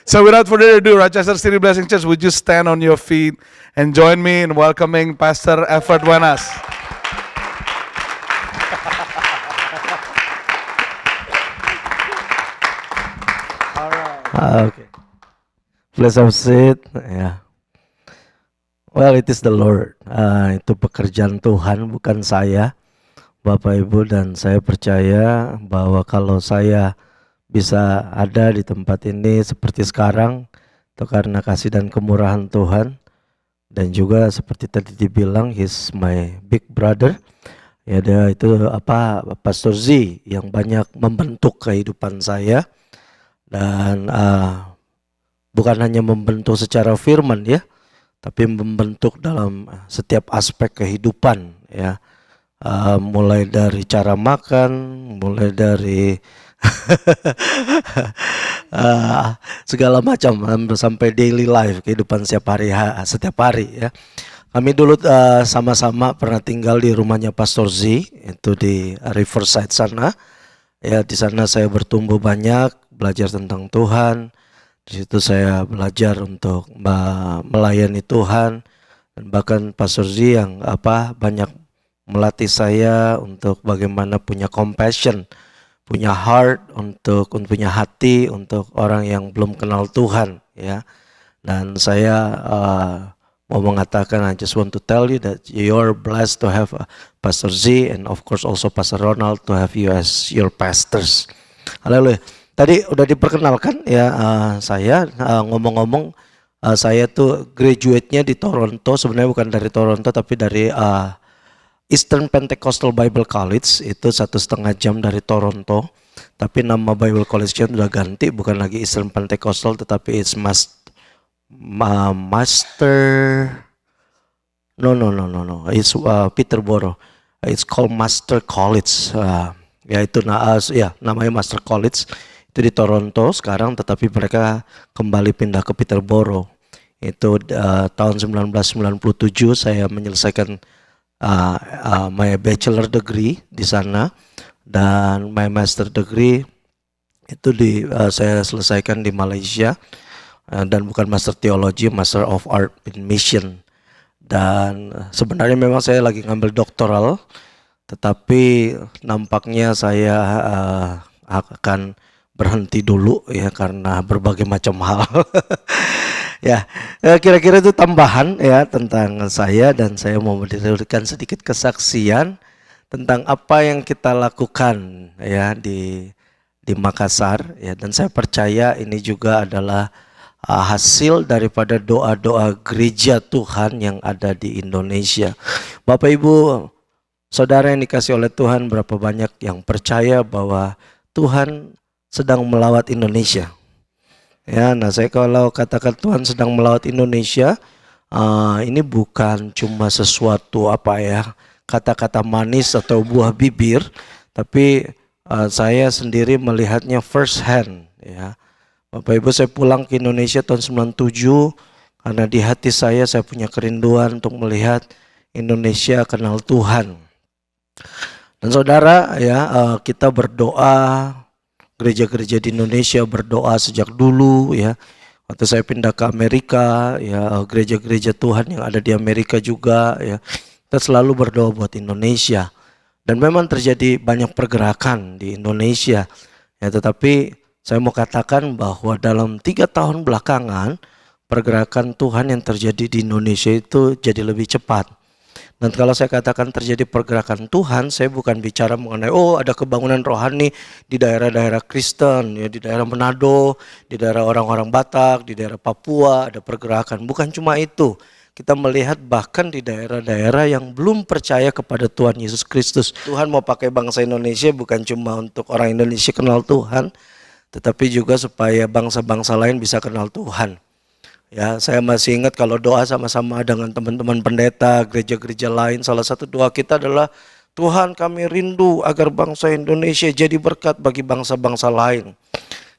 So without further ado, Rochester City Blessing Church, would you stand on your feet and join me in welcoming Pastor Effort Wanas? Okay. Please have a seat. Yeah. Well, it is the Lord. Itu pekerjaan Tuhan, bukan saya, Bapak Ibu, dan saya percaya bahwa kalau saya bisa ada di tempat ini seperti sekarang, itu karena kasih dan kemurahan Tuhan. Dan juga seperti tadi dibilang, he's my big brother. Ya, dia itu Pastor Z yang banyak membentuk kehidupan saya. Dan bukan hanya membentuk secara firman ya, tapi membentuk dalam setiap aspek kehidupan ya. Mulai dari cara makan, mulai dari segala macam sampai daily life, kehidupan setiap hari ya. Kami dulu sama-sama pernah tinggal di rumahnya Pastor Z, itu di Riverside sana. Ya, di sana saya bertumbuh banyak, belajar tentang Tuhan. Di situ saya belajar untuk melayani Tuhan, dan bahkan Pastor Z yang banyak melatih saya untuk bagaimana punya compassion, punya heart, untuk punya hati untuk orang yang belum kenal Tuhan ya. Dan saya mau mengatakan, I just want to tell you that you're blessed to have Pastor Z and of course also Pastor Ronald to have you as your pastors. Haleluya. Tadi udah diperkenalkan ya, saya ngomong-ngomong, saya tuh graduate-nya di Toronto, sebenarnya bukan dari Toronto tapi dari Eastern Pentecostal Bible College, itu 1,5 jam dari Toronto. Tapi nama Bible College-nya udah ganti, bukan lagi Eastern Pentecostal tetapi it's it's Peterborough. It's called Master College. Namanya Master College. Itu di Toronto sekarang, tetapi mereka kembali pindah ke Peterborough. Itu tahun 1997 saya menyelesaikan my bachelor degree di sana, dan my master degree itu saya selesaikan di Malaysia, dan bukan master teologi, master of art in mission. Dan sebenarnya memang saya lagi ngambil doktoral, tetapi nampaknya saya akan berhenti dulu ya karena berbagai macam hal. Ya, kira-kira itu tambahan ya tentang saya, dan saya mau memberikan sedikit kesaksian tentang apa yang kita lakukan ya di Makassar ya, dan saya percaya ini juga adalah hasil daripada doa-doa gereja Tuhan yang ada di Indonesia. Bapak Ibu, saudara yang dikasih oleh Tuhan, berapa banyak yang percaya bahwa Tuhan sedang melawat Indonesia? Ya, nah saya kalau katakan Tuhan sedang melawat Indonesia, ini bukan cuma sesuatu kata-kata manis atau buah bibir, tapi saya sendiri melihatnya first hand ya. Bapak Ibu, saya pulang ke Indonesia tahun 97 karena di hati saya punya kerinduan untuk melihat Indonesia kenal Tuhan. Dan saudara ya, kita berdoa, gereja-gereja di Indonesia berdoa sejak dulu ya. Waktu saya pindah ke Amerika ya, gereja-gereja Tuhan yang ada di Amerika juga ya, kita selalu berdoa buat Indonesia. Dan memang terjadi banyak pergerakan di Indonesia ya, tetapi saya mau katakan bahwa dalam 3 tahun belakangan pergerakan Tuhan yang terjadi di Indonesia itu jadi lebih cepat. Dan kalau saya katakan terjadi pergerakan Tuhan, saya bukan bicara mengenai ada kebangunan rohani di daerah-daerah Kristen, ya di daerah Manado, di daerah orang-orang Batak, di daerah Papua ada pergerakan. Bukan cuma itu. Kita melihat bahkan di daerah-daerah yang belum percaya kepada Tuhan Yesus Kristus. Tuhan mau pakai bangsa Indonesia bukan cuma untuk orang Indonesia kenal Tuhan, tetapi juga supaya bangsa-bangsa lain bisa kenal Tuhan. Ya, saya masih ingat kalau doa sama-sama dengan teman-teman pendeta, gereja-gereja lain, salah satu doa kita adalah, Tuhan kami rindu agar bangsa Indonesia jadi berkat bagi bangsa-bangsa lain.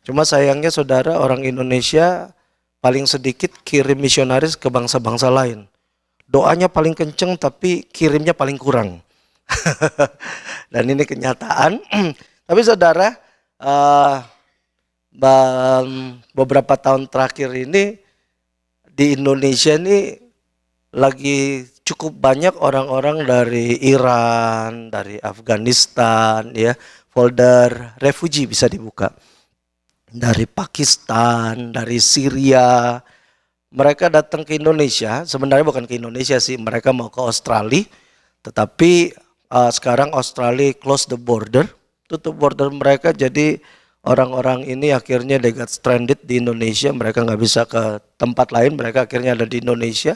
Cuma sayangnya saudara, orang Indonesia paling sedikit kirim misionaris ke bangsa-bangsa lain. Doanya paling kenceng tapi kirimnya paling kurang. Dan ini kenyataan. Tapi saudara, beberapa tahun terakhir ini di Indonesia ini lagi cukup banyak orang-orang dari Iran, dari Afghanistan, ya, folder refugee bisa dibuka. Dari Pakistan, dari Syria, mereka datang ke Indonesia. Sebenarnya bukan ke Indonesia sih, mereka mau ke Australia. Tetapi sekarang Australia close the border, tutup border mereka. Jadi orang-orang ini akhirnya they got stranded di Indonesia. Mereka nggak bisa ke tempat lain. Mereka akhirnya ada di Indonesia.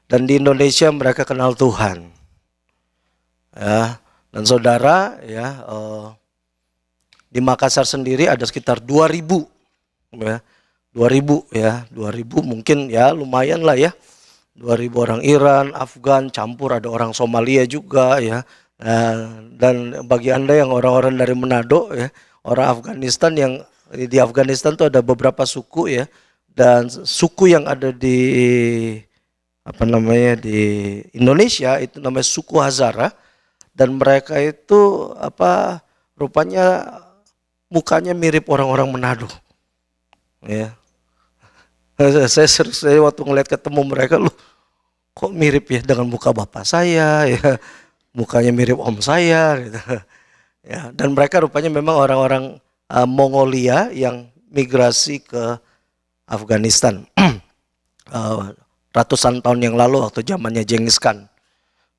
Dan di Indonesia mereka kenal Tuhan. Ya, dan saudara, ya. Di Makassar sendiri ada sekitar 2.000, ya, 2.000 ya, 2.000 mungkin ya lumayan lah ya, 2.000 orang Iran, Afgan, campur ada orang Somalia juga ya. Dan bagi Anda yang orang-orang dari Manado ya, orang Afghanistan yang di Afghanistan tuh ada beberapa suku ya, dan suku yang ada di di Indonesia itu namanya suku Hazara, dan mereka itu rupanya mukanya mirip orang-orang Manado. Ya. Saya waktu ngeliat ketemu mereka, loh kok mirip ya dengan muka bapak saya ya. Mukanya mirip om saya gitu. Ya, dan mereka rupanya memang orang-orang Mongolia yang migrasi ke Afghanistan. Ratusan tahun yang lalu waktu zamannya Genghis Khan.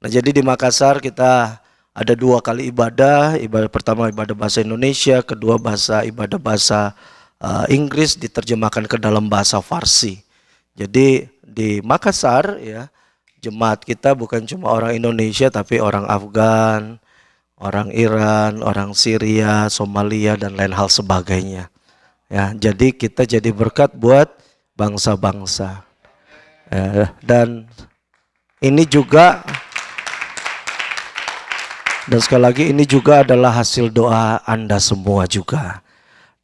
Nah, jadi di Makassar kita ada 2 kali ibadah pertama ibadah bahasa Indonesia, kedua ibadah bahasa Inggris diterjemahkan ke dalam bahasa Farsi. Jadi di Makassar ya, jemaat kita bukan cuma orang Indonesia tapi orang Afgan, orang Iran, orang Syria, Somalia dan lain hal sebagainya. Ya, jadi kita jadi berkat buat bangsa-bangsa. Dan ini juga, dan sekali lagi ini juga adalah hasil doa Anda semua juga.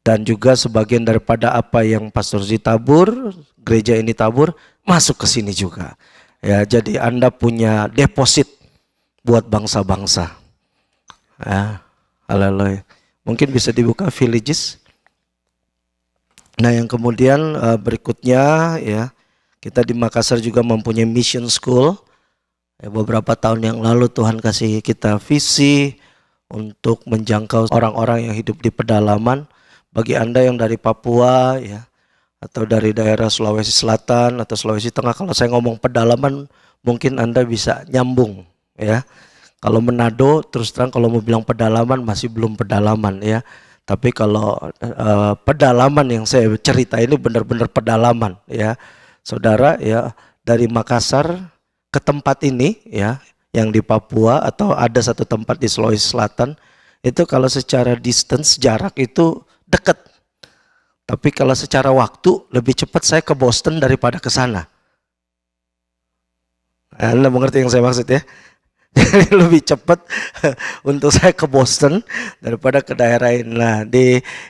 Dan juga sebagian daripada apa yang Pastor Z tabur, gereja ini tabur, masuk ke sini juga. Ya, jadi Anda punya deposit buat bangsa-bangsa. Ya, haleluya. Mungkin bisa dibuka Villages. Nah, yang kemudian berikutnya ya, kita di Makassar juga mempunyai mission school. Ya, beberapa tahun yang lalu Tuhan kasih kita visi untuk menjangkau orang-orang yang hidup di pedalaman. Bagi Anda yang dari Papua ya, atau dari daerah Sulawesi Selatan atau Sulawesi Tengah, kalau saya ngomong pedalaman mungkin Anda bisa nyambung ya. Kalau Manado terus terang kalau mau bilang pedalaman masih belum pedalaman ya. Tapi kalau pedalaman yang saya cerita ini benar-benar pedalaman ya. Saudara ya, dari Makassar ke tempat ini ya, yang di Papua atau ada satu tempat di Sulawesi Selatan, itu kalau secara distance jarak itu dekat. Tapi kalau secara waktu lebih cepat saya ke Boston daripada ke sana. Anda mengerti yang saya maksud ya? Jadi lebih cepat untuk saya ke Boston daripada ke daerah ini. Nah,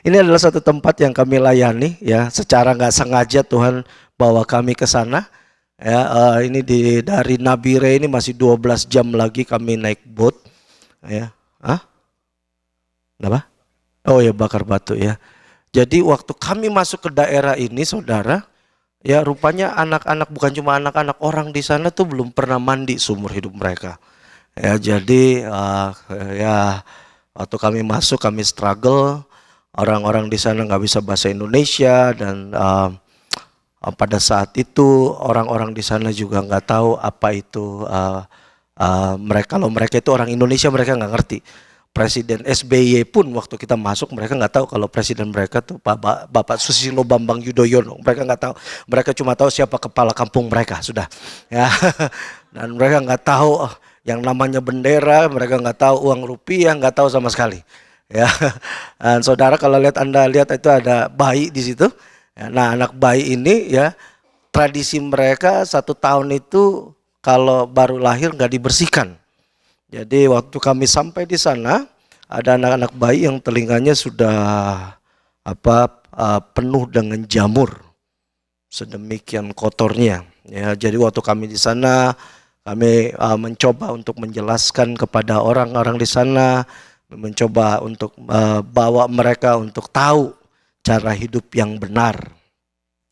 ini adalah satu tempat yang kami layani ya, secara nggak sengaja Tuhan bawa kami ke sana. Ya, ini dari Nabire ini masih 12 jam lagi kami naik boat. Ya, Kenapa? Oh ya, bakar batu ya. Jadi waktu kami masuk ke daerah ini, saudara, ya rupanya anak-anak, bukan cuma anak-anak, orang di sana tuh belum pernah mandi seumur hidup mereka. Ya, jadi ya waktu kami masuk kami struggle, orang-orang di sana nggak bisa bahasa Indonesia, dan pada saat itu orang-orang di sana juga nggak tahu apa itu mereka. Kalau mereka itu orang Indonesia mereka nggak ngerti. Presiden SBY pun waktu kita masuk mereka nggak tahu kalau presiden mereka tuh Bapak Susilo Bambang Yudhoyono. Mereka nggak tahu, mereka cuma tahu siapa kepala kampung mereka sudah. Ya, dan mereka nggak tahu yang namanya bendera, mereka nggak tahu uang rupiah, nggak tahu sama sekali. Ya, dan saudara kalau Anda lihat itu ada bayi di situ. Ya, nah, anak bayi ini ya, tradisi mereka 1 tahun itu kalau baru lahir nggak dibersihkan. Jadi waktu kami sampai di sana ada anak-anak bayi yang telinganya sudah penuh dengan jamur, sedemikian kotornya. Ya, jadi waktu kami di sana kami mencoba untuk menjelaskan kepada orang-orang di sana, mencoba untuk bawa mereka untuk tahu cara hidup yang benar.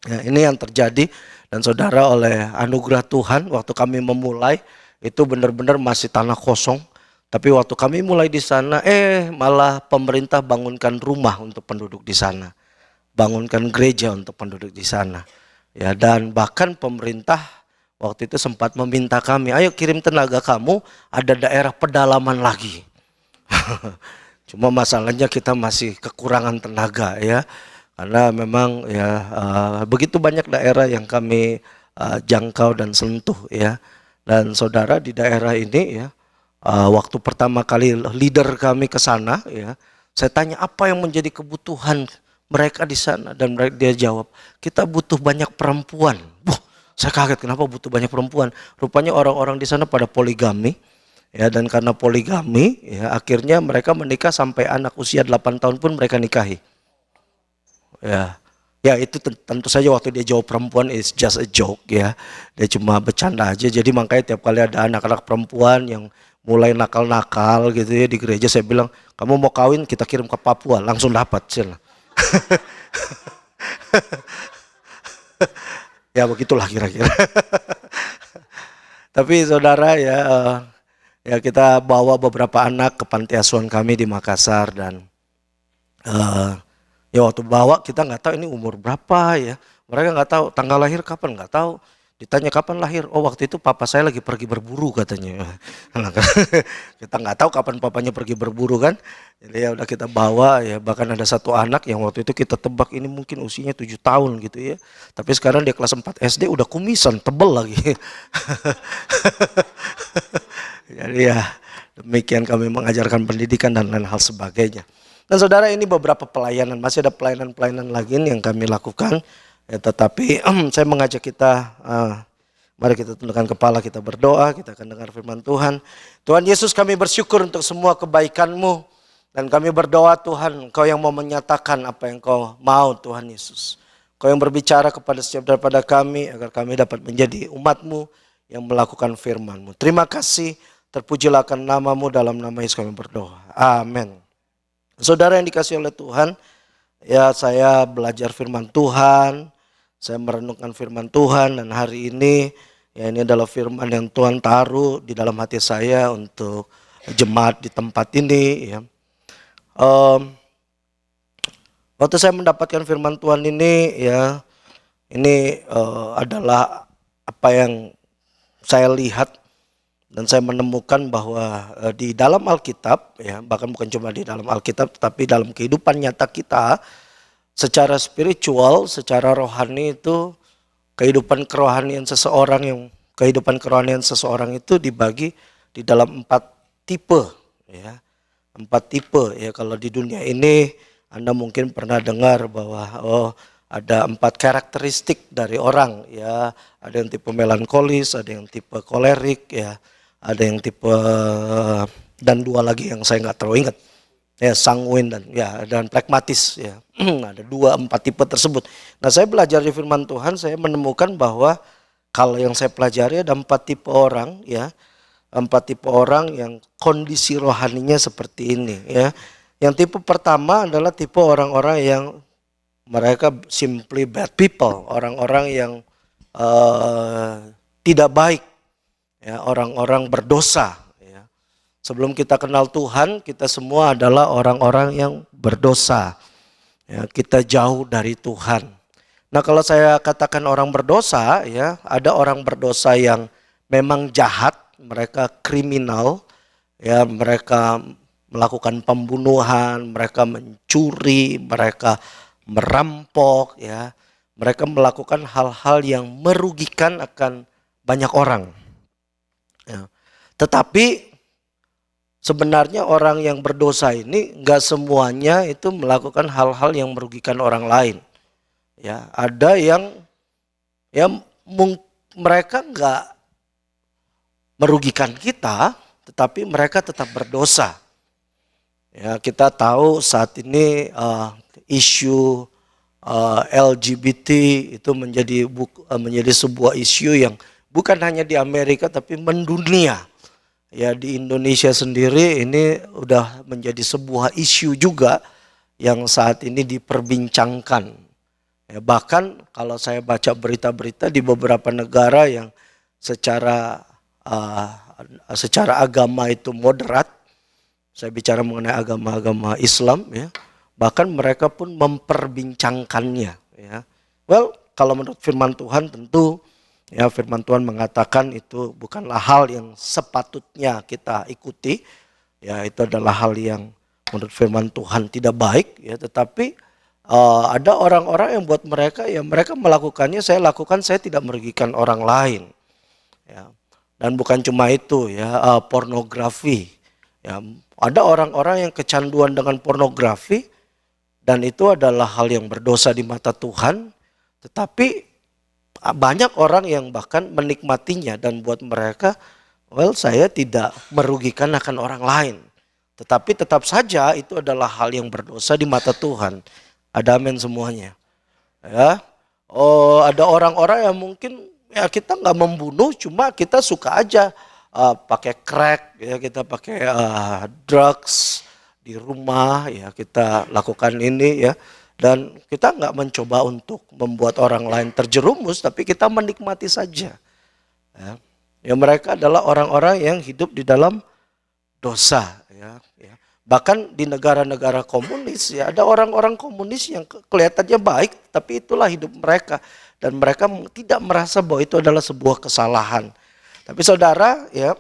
Ya, ini yang terjadi, dan saudara, oleh anugerah Tuhan waktu kami memulai itu benar-benar masih tanah kosong. Tapi waktu kami mulai di sana, malah pemerintah bangunkan rumah untuk penduduk di sana, bangunkan gereja untuk penduduk di sana. Ya, dan bahkan pemerintah waktu itu sempat meminta kami, ayo kirim tenaga kamu, ada daerah pedalaman lagi. Cuma masalahnya kita masih kekurangan tenaga ya, karena memang ya begitu banyak daerah yang kami jangkau dan sentuh ya. Dan saudara, di daerah ini ya, waktu pertama kali leader kami ke sana ya, saya tanya apa yang menjadi kebutuhan mereka di sana, dan dia jawab, kita butuh banyak perempuan. Saya kaget, kenapa butuh banyak perempuan? Rupanya orang-orang di sana pada poligami. Ya, dan karena poligami, ya, akhirnya mereka menikah sampai anak usia 8 tahun pun mereka nikahi. Ya itu tentu saja waktu dia jawab perempuan is just a joke ya. Dia cuma bercanda aja. Jadi makanya tiap kali ada anak-anak perempuan yang mulai nakal-nakal gitu ya di gereja, saya bilang, kamu mau kawin kita kirim ke Papua, langsung dapat. Ya begitulah kira-kira. Tapi saudara ya, ya kita bawa beberapa anak ke panti asuhan kami di Makassar, dan ya waktu bawa kita nggak tahu ini umur berapa ya. Mereka nggak tahu tanggal lahir kapan, nggak tahu. Ditanya kapan lahir, oh waktu itu papa saya lagi pergi berburu katanya. Kita nggak tahu kapan papanya pergi berburu kan. Jadi ya udah kita bawa ya, bahkan ada satu anak yang waktu itu kita tebak ini mungkin usianya 7 tahun gitu ya. Tapi sekarang dia kelas 4 SD udah kumisan, tebel lagi. Jadi ya demikian kami mengajarkan pendidikan dan lain hal sebagainya. Dan saudara, ini beberapa pelayanan, masih ada pelayanan-pelayanan lagi yang kami lakukan. Ya, tetapi saya mengajak kita, mari kita tundukkan kepala, kita berdoa, kita akan dengar firman Tuhan. Tuhan Yesus, kami bersyukur untuk semua kebaikan-Mu. Dan kami berdoa Tuhan, Engkau yang mau menyatakan apa yang Engkau mau Tuhan Yesus. Engkau yang berbicara kepada setiap daripada kami, agar kami dapat menjadi umat-Mu yang melakukan firman-Mu. Terima kasih, terpujilah akan nama-Mu, dalam nama Yesus kami berdoa. Amin. Saudara yang dikasihi oleh Tuhan, ya saya belajar firman Tuhan, saya merenungkan firman Tuhan, dan hari ini ya ini adalah firman yang Tuhan taruh di dalam hati saya untuk jemaat di tempat ini ya. Waktu saya mendapatkan firman Tuhan ini ya, ini adalah apa yang saya lihat. Dan saya menemukan bahwa di dalam Alkitab, ya, bahkan bukan cuma di dalam Alkitab, tetapi dalam kehidupan nyata kita, secara spiritual, secara rohani itu, kehidupan kerohanian seseorang itu dibagi di dalam 4 tipe. Ya. 4 tipe. Ya, kalau di dunia ini, Anda mungkin pernah dengar bahwa ada 4 karakteristik dari orang. Ya, ada yang tipe melankolis, ada yang tipe kolerik, ya. Ada yang tipe, dan 2 lagi yang saya nggak terlalu ingat, ya, sanguin dan pragmatis ya. Ada 4 tipe tersebut. Nah, saya belajar di firman Tuhan, saya menemukan bahwa kalau yang saya pelajari ada 4 tipe orang ya, 4 tipe orang yang kondisi rohaninya seperti ini ya. Yang tipe pertama adalah tipe orang-orang yang mereka simply bad people, orang-orang yang tidak baik. Ya, orang-orang berdosa. Ya. Sebelum kita kenal Tuhan, kita semua adalah orang-orang yang berdosa. Ya, kita jauh dari Tuhan. Nah, kalau saya katakan orang berdosa, ya, ada orang berdosa yang memang jahat, mereka kriminal, ya, mereka melakukan pembunuhan, mereka mencuri, mereka merampok, ya, mereka melakukan hal-hal yang merugikan akan banyak orang. Ya. Tetapi sebenarnya orang yang berdosa ini nggak semuanya itu melakukan hal-hal yang merugikan orang lain. Ya, ada yang ya mereka nggak merugikan kita, tetapi mereka tetap berdosa. Ya, kita tahu saat ini isu LGBT itu menjadi sebuah isu yang bukan hanya di Amerika tapi mendunia. Ya, di Indonesia sendiri ini udah menjadi sebuah isu juga yang saat ini diperbincangkan. Ya, bahkan kalau saya baca berita-berita di beberapa negara yang secara uh, secara agama itu moderat, saya bicara mengenai agama-agama Islam, ya, bahkan mereka pun memperbincangkannya. Ya. Well, kalau menurut firman Tuhan tentu, ya, firman Tuhan mengatakan itu bukanlah hal yang sepatutnya kita ikuti. Ya, itu adalah hal yang menurut firman Tuhan tidak baik. Ya, tetapi ada orang-orang yang buat mereka, ya mereka melakukannya, saya lakukan, saya tidak merugikan orang lain. Ya. Dan bukan cuma itu, ya, pornografi. Ya, ada orang-orang yang kecanduan dengan pornografi dan itu adalah hal yang berdosa di mata Tuhan. Tetapi banyak orang yang bahkan menikmatinya dan buat mereka, well, saya tidak merugikan akan orang lain. Tetapi tetap saja itu adalah hal yang berdosa di mata Tuhan. Ada amin semuanya. Ya. Oh, ada orang-orang yang mungkin, ya, kita nggak membunuh, cuma kita suka aja pakai crack, ya, kita pakai drugs di rumah, ya kita lakukan ini, ya, dan kita nggak mencoba untuk membuat orang lain terjerumus, tapi kita menikmati saja. Ya, ya mereka adalah orang-orang yang hidup di dalam dosa, ya. Bahkan di negara-negara komunis, ya ada orang-orang komunis yang kelihatannya baik, tapi itulah hidup mereka dan mereka tidak merasa bahwa itu adalah sebuah kesalahan. Tapi saudara, ya,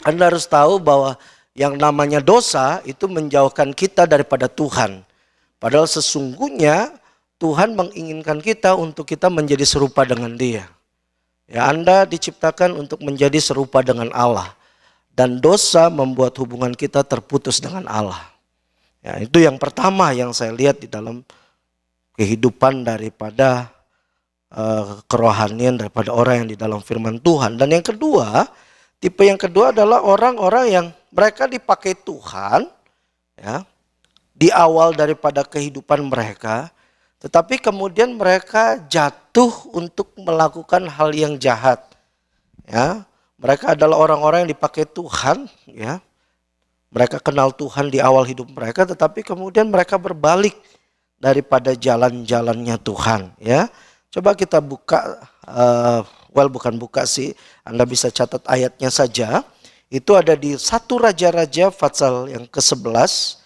Anda harus tahu bahwa yang namanya dosa itu menjauhkan kita daripada Tuhan. Padahal sesungguhnya Tuhan menginginkan kita untuk kita menjadi serupa dengan Dia. Ya, Anda diciptakan untuk menjadi serupa dengan Allah. Dan dosa membuat hubungan kita terputus dengan Allah. Ya, itu yang pertama yang saya lihat di dalam kehidupan daripada kerohanian daripada orang yang di dalam firman Tuhan. Dan yang kedua, tipe yang kedua adalah orang-orang yang mereka dipakai Tuhan, ya, di awal daripada kehidupan mereka, tetapi kemudian mereka jatuh untuk melakukan hal yang jahat. Ya, mereka adalah orang-orang yang dipakai Tuhan, ya. Mereka kenal Tuhan di awal hidup mereka, tetapi kemudian mereka berbalik daripada jalan-jalannya Tuhan, ya. Coba kita buka, bukan buka sih, Anda bisa catat ayatnya saja. Itu ada di 1 Raja-Raja pasal yang ke-11,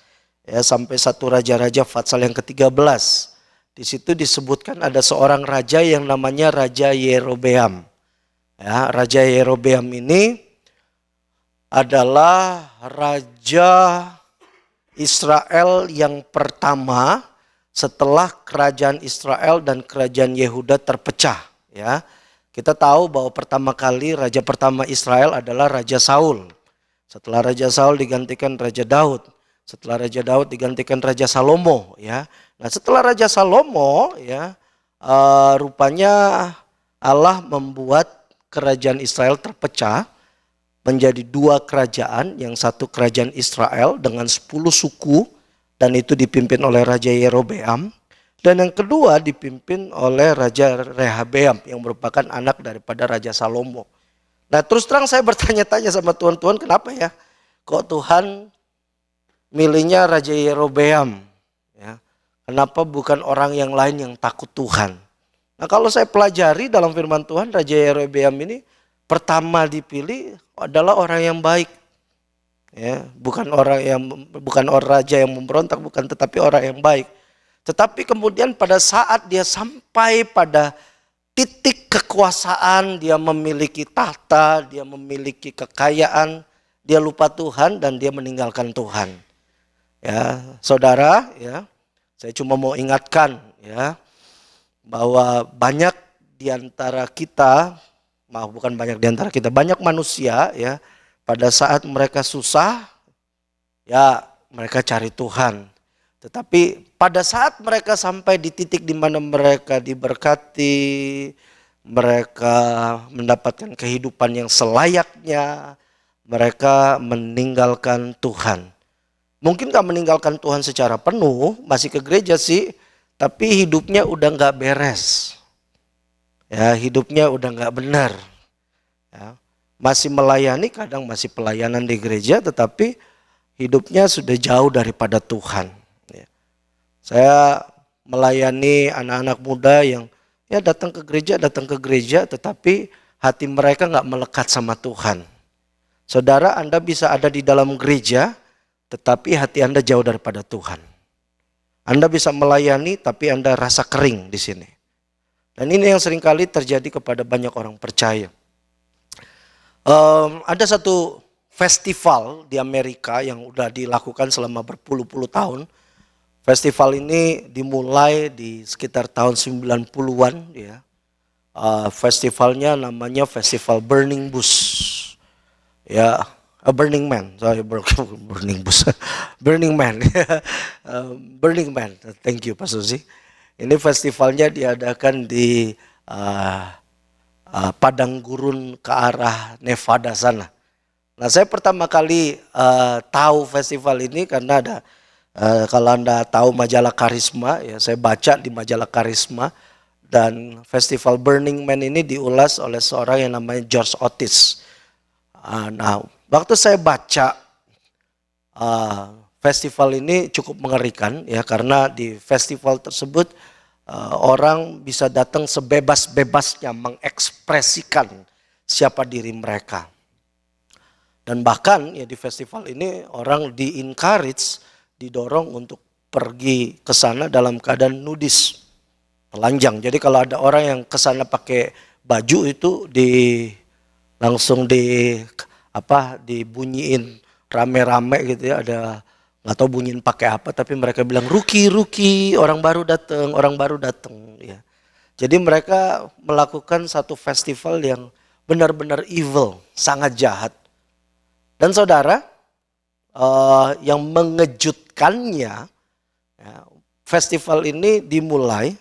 ya, sampai 1 Raja-Raja pasal yang ke-13. Di situ disebutkan ada seorang raja yang namanya Raja Yerobeam. Ya, Raja Yerobeam ini adalah raja Israel yang pertama setelah kerajaan Israel dan kerajaan Yehuda terpecah, ya. Kita tahu bahwa pertama kali raja pertama Israel adalah Raja Saul. Setelah Raja Saul digantikan Raja Daud. Setelah Raja Daud digantikan Raja Salomo, ya. Nah, setelah Raja Salomo, ya, rupanya Allah membuat kerajaan Israel terpecah menjadi 2 kerajaan, yang satu kerajaan Israel dengan 10 suku, dan itu dipimpin oleh Raja Yerobeam. Dan yang kedua dipimpin oleh Raja Rehabeam yang merupakan anak daripada Raja Salomo. Nah, terus terang saya bertanya-tanya sama Tuhan, kenapa ya kok Tuhan milihnya Raja Yerobeam? Ya, kenapa bukan orang yang lain yang takut Tuhan? Nah, kalau saya pelajari dalam firman Tuhan, Raja Yerobeam ini pertama dipilih adalah orang yang baik. Ya, bukan orang raja yang memberontak, bukan, tetapi orang yang baik. Tetapi kemudian pada saat dia sampai pada titik kekuasaan, dia memiliki tahta, dia memiliki kekayaan, dia lupa Tuhan dan dia meninggalkan Tuhan. Ya, saudara, ya, saya cuma mau ingatkan, ya, bahwa banyak di antara kita, banyak manusia, ya, pada saat mereka susah, ya mereka cari Tuhan. Tetapi pada saat mereka sampai di titik di mana mereka diberkati, mereka mendapatkan kehidupan yang selayaknya, mereka meninggalkan Tuhan. Mungkin gak meninggalkan Tuhan secara penuh, masih ke gereja sih, tapi hidupnya udah gak beres. Ya, hidupnya udah gak benar. Ya. Masih melayani, kadang masih pelayanan di gereja, tetapi hidupnya sudah jauh daripada Tuhan. Saya melayani anak-anak muda yang ya datang ke gereja, tetapi hati mereka nggak melekat sama Tuhan. Saudara, Anda bisa ada di dalam gereja, tetapi hati Anda jauh daripada Tuhan. Anda bisa melayani, tapi Anda rasa kering di sini. Dan ini yang seringkali terjadi kepada banyak orang percaya. Ada satu festival di Amerika yang udah dilakukan selama berpuluh-puluh tahun. Festival ini dimulai di sekitar tahun 90-an ya. Festivalnya namanya Festival Burning Bush. Ya, Burning Man. Sorry, Burning Bush. Burning Man. Burning Man. Thank you Pak Susi. Ini festivalnya diadakan di padang gurun ke arah Nevada sana. Nah, saya pertama kali tahu festival ini karena ada kalau Anda tahu majalah Karisma, ya saya baca di majalah Karisma, dan festival Burning Man ini diulas oleh seorang yang namanya George Otis. Nah, waktu saya baca festival ini cukup mengerikan ya, karena di festival tersebut orang bisa datang sebebas-bebasnya mengekspresikan siapa diri mereka. Dan bahkan ya di festival ini orang di-encourage, didorong untuk pergi ke sana dalam keadaan nudis, telanjang. Jadi kalau ada orang yang ke sana pakai baju itu langsung dibunyiin rame-rame gitu ya, ada nggak tahu bunyiin pakai apa, tapi mereka bilang ruki, orang baru datang ya. Jadi mereka melakukan satu festival yang benar-benar evil, sangat jahat. Dan saudara, yang mengejutkannya, ya, festival ini dimulai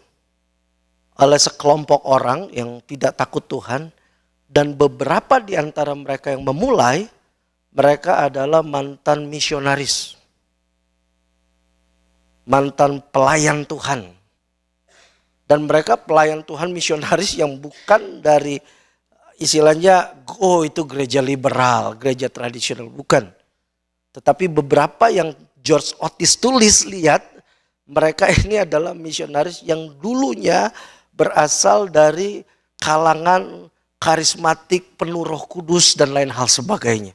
oleh sekelompok orang yang tidak takut Tuhan, dan beberapa di antara mereka yang memulai, mereka adalah mantan misionaris, mantan pelayan Tuhan. Dan mereka pelayan Tuhan misionaris yang bukan dari istilahnya, oh itu gereja liberal, gereja tradisional, bukan. Tetapi beberapa yang George Otis tulis, lihat, mereka ini adalah misionaris yang dulunya berasal dari kalangan karismatik, penuh Roh Kudus dan lain hal sebagainya.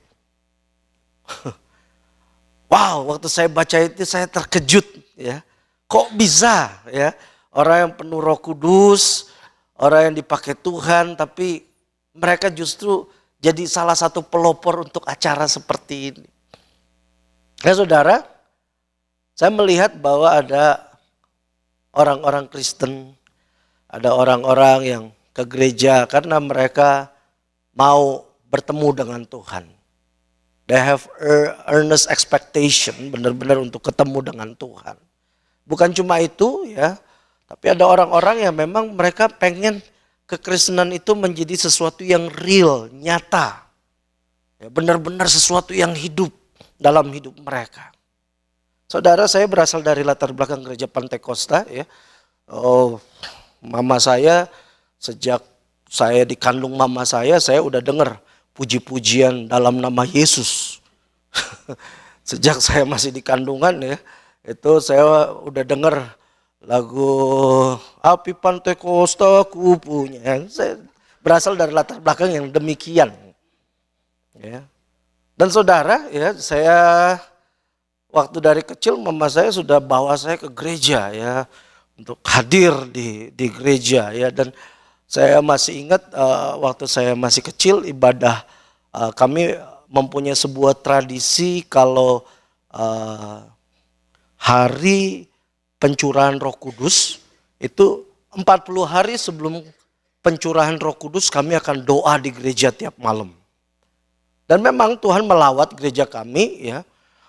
Wow, waktu saya baca itu saya terkejut ya. Kok bisa ya orang yang penuh Roh Kudus, orang yang dipakai Tuhan, tapi mereka justru jadi salah satu pelopor untuk acara seperti ini. Ya saudara, saya melihat bahwa ada orang-orang Kristen, ada orang-orang yang ke gereja karena mereka mau bertemu dengan Tuhan. They have earnest expectation, benar-benar untuk ketemu dengan Tuhan. Bukan cuma itu ya, tapi ada orang-orang yang memang mereka pengen kekristenan itu menjadi sesuatu yang real, nyata. Ya, benar-benar sesuatu yang hidup dalam hidup mereka. Saudara, saya berasal dari latar belakang gereja Pantekosta ya. Mama saya, sejak saya dikandung mama saya udah dengar puji-pujian dalam nama Yesus. Sejak saya masih di kandungan ya, itu saya udah dengar lagu Api Pantekosta ku punya. Saya berasal dari latar belakang yang demikian. Ya. Dan saudara, ya saya waktu dari kecil mama saya sudah bawa saya ke gereja ya, untuk hadir di gereja ya. Dan saya masih ingat waktu saya masih kecil ibadah, kami mempunyai sebuah tradisi kalau hari pencurahan Roh Kudus itu 40 hari sebelum pencurahan Roh Kudus kami akan doa di gereja tiap malam. Dan memang Tuhan melawat gereja kami ya,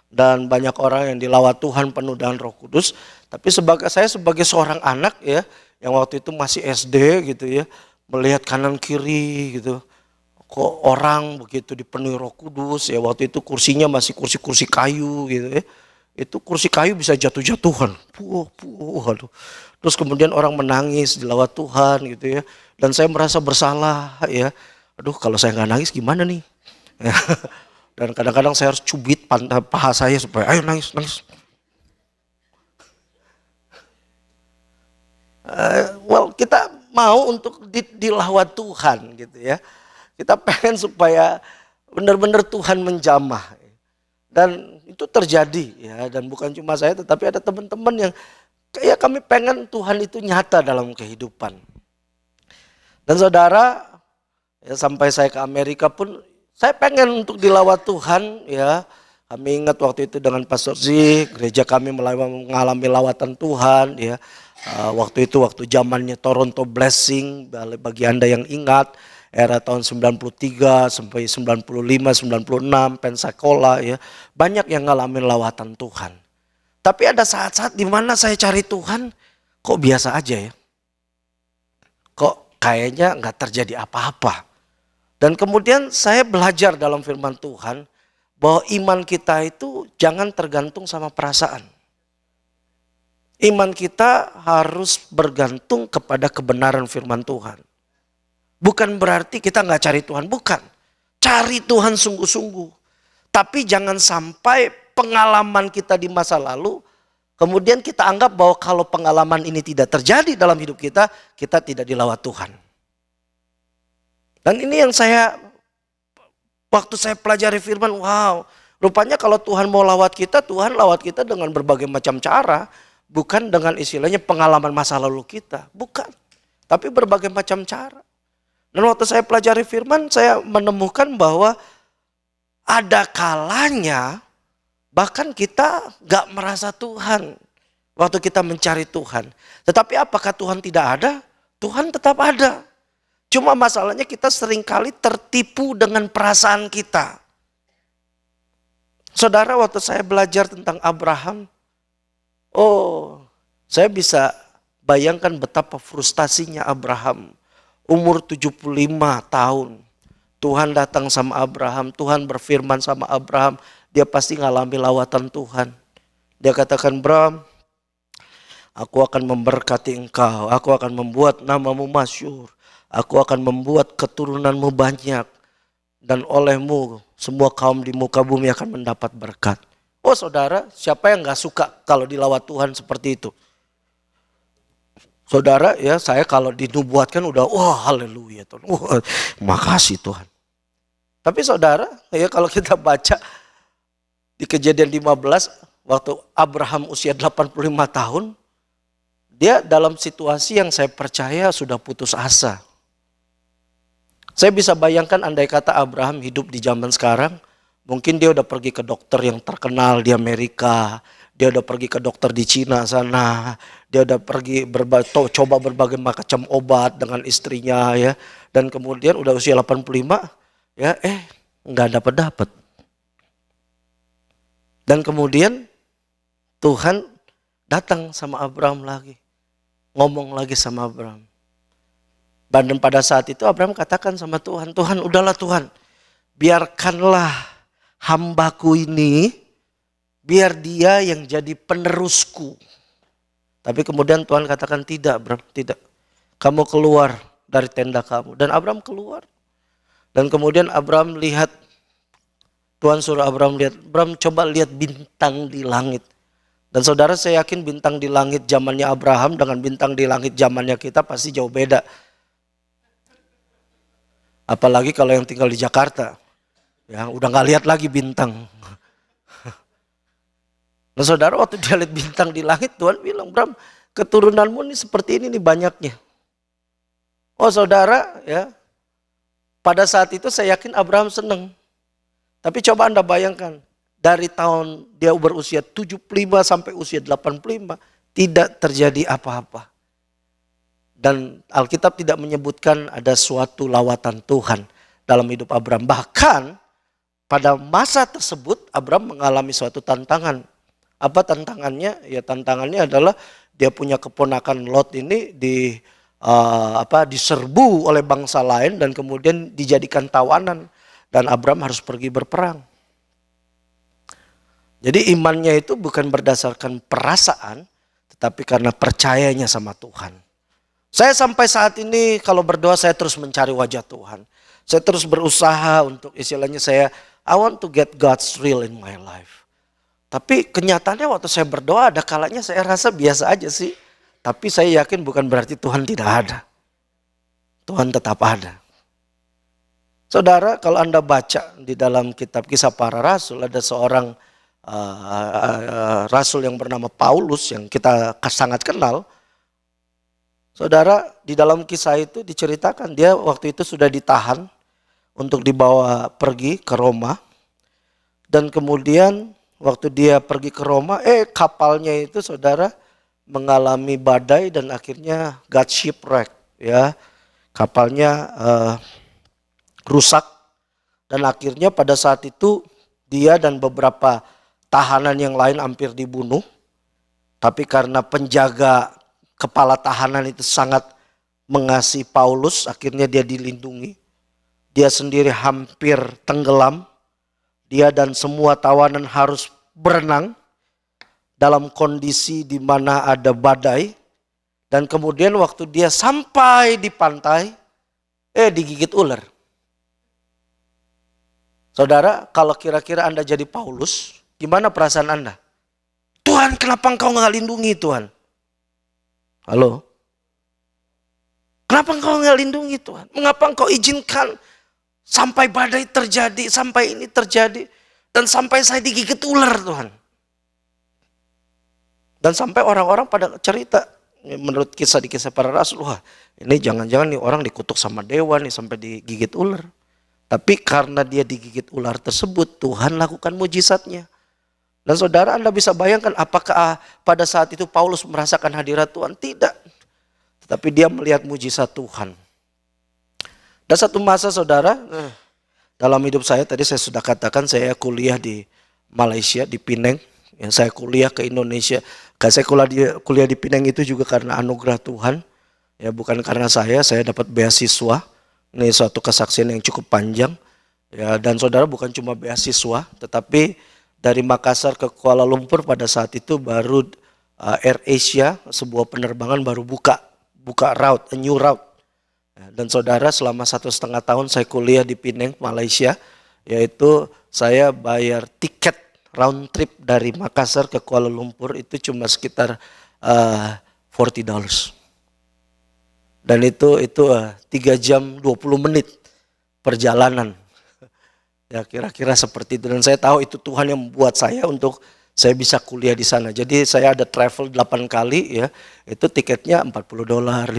dan banyak orang yang dilawat Tuhan penuh dengan Roh Kudus. Tapi saya sebagai seorang anak ya, yang waktu itu masih SD gitu ya, melihat kanan kiri gitu, kok orang begitu dipenuhi Roh Kudus ya. Waktu itu kursinya masih kursi-kursi kayu gitu ya, itu kursi kayu bisa jatuh-jatuhan, aduh. Terus kemudian orang menangis dilawat Tuhan gitu ya, dan saya merasa bersalah ya, aduh kalau saya nggak nangis gimana nih. Dan kadang-kadang saya harus cubit paha saya supaya ayo nangis. Kita mau untuk dilawat Tuhan gitu ya. Kita pengen supaya benar-benar Tuhan menjamah. Dan itu terjadi ya, dan bukan cuma saya tetapi ada teman-teman yang kayak kami pengen Tuhan itu nyata dalam kehidupan. Dan saudara, ya sampai saya ke Amerika pun saya pengen untuk dilawat Tuhan ya. Kami ingat waktu itu dengan Pastor Zik, gereja kami mengalami lawatan Tuhan ya. Waktu itu waktu zamannya Toronto Blessing, bagi Anda yang ingat, era tahun 93 sampai 95, 96, Pensacola ya. Banyak yang ngalamin lawatan Tuhan. Tapi ada saat-saat di mana saya cari Tuhan, kok biasa aja ya. Kok kayaknya nggak terjadi apa-apa. Dan kemudian saya belajar dalam firman Tuhan, bahwa iman kita itu jangan tergantung sama perasaan. Iman kita harus bergantung kepada kebenaran firman Tuhan. Bukan berarti kita nggak cari Tuhan, bukan. Cari Tuhan sungguh-sungguh. Tapi jangan sampai pengalaman kita di masa lalu, kemudian kita anggap bahwa kalau pengalaman ini tidak terjadi dalam hidup kita, kita tidak dilawat Tuhan. Dan ini yang waktu saya pelajari firman, wow, rupanya kalau Tuhan mau lawat kita, Tuhan lawat kita dengan berbagai macam cara. Bukan dengan istilahnya pengalaman masa lalu kita, bukan. Tapi berbagai macam cara. Dan waktu saya pelajari firman, saya menemukan bahwa ada kalanya bahkan kita gak merasa Tuhan waktu kita mencari Tuhan. Tetapi apakah Tuhan tidak ada? Tuhan tetap ada. Cuma masalahnya kita seringkali tertipu dengan perasaan kita. Saudara, waktu saya belajar tentang Abraham, saya bisa bayangkan betapa frustasinya Abraham. Umur 75 tahun. Tuhan datang sama Abraham, Tuhan berfirman sama Abraham, dia pasti ngalami lawatan Tuhan. Dia katakan, Abraham, aku akan memberkati engkau, aku akan membuat namamu masyhur, aku akan membuat keturunanmu banyak, dan olehmu semua kaum di muka bumi akan mendapat berkat. Oh saudara, siapa yang gak suka kalau dilawat Tuhan seperti itu? Saudara ya, saya kalau dinubuatkan udah wah haleluya Tuhan. Wah, makasih Tuhan. Tapi saudara, ya kalau kita baca di Kejadian 15 waktu Abraham usia 85 tahun, dia dalam situasi yang saya percaya sudah putus asa. Saya bisa bayangkan andai kata Abraham hidup di zaman sekarang, mungkin dia udah pergi ke dokter yang terkenal di Amerika, dia udah pergi ke dokter di Cina sana, dia udah pergi coba berbagai macam obat dengan istrinya ya, dan kemudian udah usia 85 ya, nggak dapat. Dan kemudian Tuhan datang sama Abraham lagi, ngomong lagi sama Abraham. Dan pada saat itu Abraham katakan sama Tuhan, Tuhan udahlah Tuhan, biarkanlah hambaku ini, biar dia yang jadi penerusku. Tapi kemudian Tuhan katakan tidak Abraham, tidak. Kamu keluar dari tenda kamu. Dan Abraham keluar. Dan kemudian Abraham lihat, Tuhan suruh Abraham lihat, Abraham coba lihat bintang di langit. Dan saudara, saya yakin bintang di langit zamannya Abraham dengan bintang di langit zamannya kita pasti jauh beda. Apalagi kalau yang tinggal di Jakarta, ya udah nggak lihat lagi bintang. Nah saudara, waktu dia lihat bintang di langit, Tuhan bilang, Abraham, keturunanmu ini seperti ini nih banyaknya. Oh saudara, ya pada saat itu saya yakin Abraham senang. Tapi coba Anda bayangkan, dari tahun dia berusia 75 sampai usia 85, tidak terjadi apa-apa. Dan Alkitab tidak menyebutkan ada suatu lawatan Tuhan dalam hidup Abraham. Bahkan pada masa tersebut Abraham mengalami suatu tantangan. Apa tantangannya? Ya tantangannya adalah dia punya keponakan Lot ini diserbu oleh bangsa lain dan kemudian dijadikan tawanan. Dan Abraham harus pergi berperang. Jadi imannya itu bukan berdasarkan perasaan, tetapi karena percayanya sama Tuhan. Saya sampai saat ini kalau berdoa saya terus mencari wajah Tuhan. Saya terus berusaha untuk istilahnya I want to get God's real in my life. Tapi kenyataannya waktu saya berdoa ada kalanya saya rasa biasa aja sih. Tapi saya yakin bukan berarti Tuhan tidak ada. Tuhan tetap ada. Saudara, kalau Anda baca di dalam kitab Kisah Para Rasul, ada seorang rasul yang bernama Paulus yang kita sangat kenal. Saudara, di dalam kisah itu diceritakan dia waktu itu sudah ditahan untuk dibawa pergi ke Roma. Dan kemudian waktu dia pergi ke Roma, kapalnya itu saudara mengalami badai dan akhirnya got shipwreck, ya. Kapalnya rusak dan akhirnya pada saat itu dia dan beberapa tahanan yang lain hampir dibunuh. Tapi karena penjaga kepala tahanan itu sangat mengasihi Paulus, akhirnya dia dilindungi. Dia sendiri hampir tenggelam. Dia dan semua tawanan harus berenang dalam kondisi di mana ada badai. Dan kemudian waktu dia sampai di pantai, digigit ular. Saudara, kalau kira-kira Anda jadi Paulus, gimana perasaan Anda? Tuhan, kenapa engkau nggak lindungi Tuhan? Halo? Kenapa engkau nggak lindungi Tuhan? Mengapa engkau izinkan sampai badai terjadi, sampai ini terjadi, dan sampai saya digigit ular Tuhan? Dan sampai orang-orang pada cerita, menurut kisah di Kisah Para Rasul, wah ini jangan-jangan nih orang dikutuk sama dewa nih sampai digigit ular. Tapi karena dia digigit ular tersebut, Tuhan lakukan mujizatnya. Dan saudara, Anda bisa bayangkan apakah pada saat itu Paulus merasakan hadirat Tuhan? Tidak. Tetapi dia melihat mujizat Tuhan. Dan satu masa saudara, dalam hidup saya tadi saya sudah katakan saya kuliah di Malaysia, di Penang. Ya, saya kuliah ke Indonesia. Saya kuliah di Penang itu juga karena anugerah Tuhan. Ya, bukan karena saya dapat beasiswa. Ini suatu kesaksian yang cukup panjang. Ya, dan saudara bukan cuma beasiswa, tetapi dari Makassar ke Kuala Lumpur pada saat itu baru Air Asia, sebuah penerbangan baru buka route, a new route. Ya, dan saudara selama 1,5 tahun saya kuliah di Penang, Malaysia, yaitu saya bayar tiket round trip dari Makassar ke Kuala Lumpur itu cuma sekitar $40. Dan itu 3 jam 20 menit perjalanan. Ya kira-kira seperti itu. Dan saya tahu itu Tuhan yang membuat saya untuk saya bisa kuliah di sana. Jadi saya ada travel 8 kali ya. Itu tiketnya $40, $50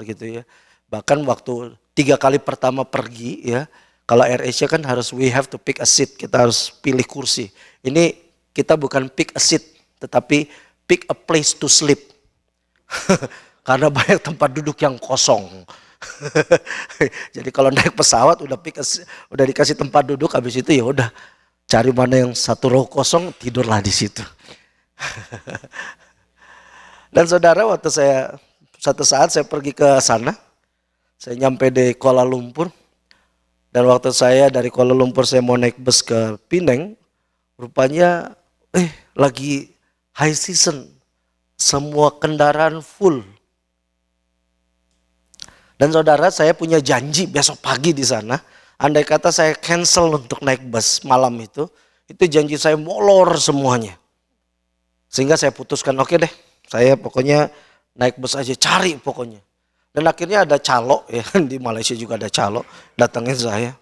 gitu ya. Bahkan waktu 3 kali pertama pergi ya. Kalau Air Asia kan harus we have to pick a seat. Kita harus pilih kursi. Ini kita bukan pick a seat. Tetapi pick a place to sleep. Karena banyak tempat duduk yang kosong. Jadi kalau naik pesawat udah dikasih tempat duduk, habis itu ya udah cari mana yang satu row kosong, tidurlah di situ. Dan saudara, waktu satu saat saya pergi ke sana, saya nyampe di Kuala Lumpur. Dan waktu saya dari Kuala Lumpur saya mau naik bus ke Penang, rupanya lagi high season, semua kendaraan full. Dan saudara, saya punya janji besok pagi di sana. Andai kata saya cancel untuk naik bus malam itu janji saya molor semuanya. Sehingga saya putuskan, oke deh, saya pokoknya naik bus aja, cari pokoknya. Dan akhirnya ada calo, ya di Malaysia juga ada calo, datangin saya.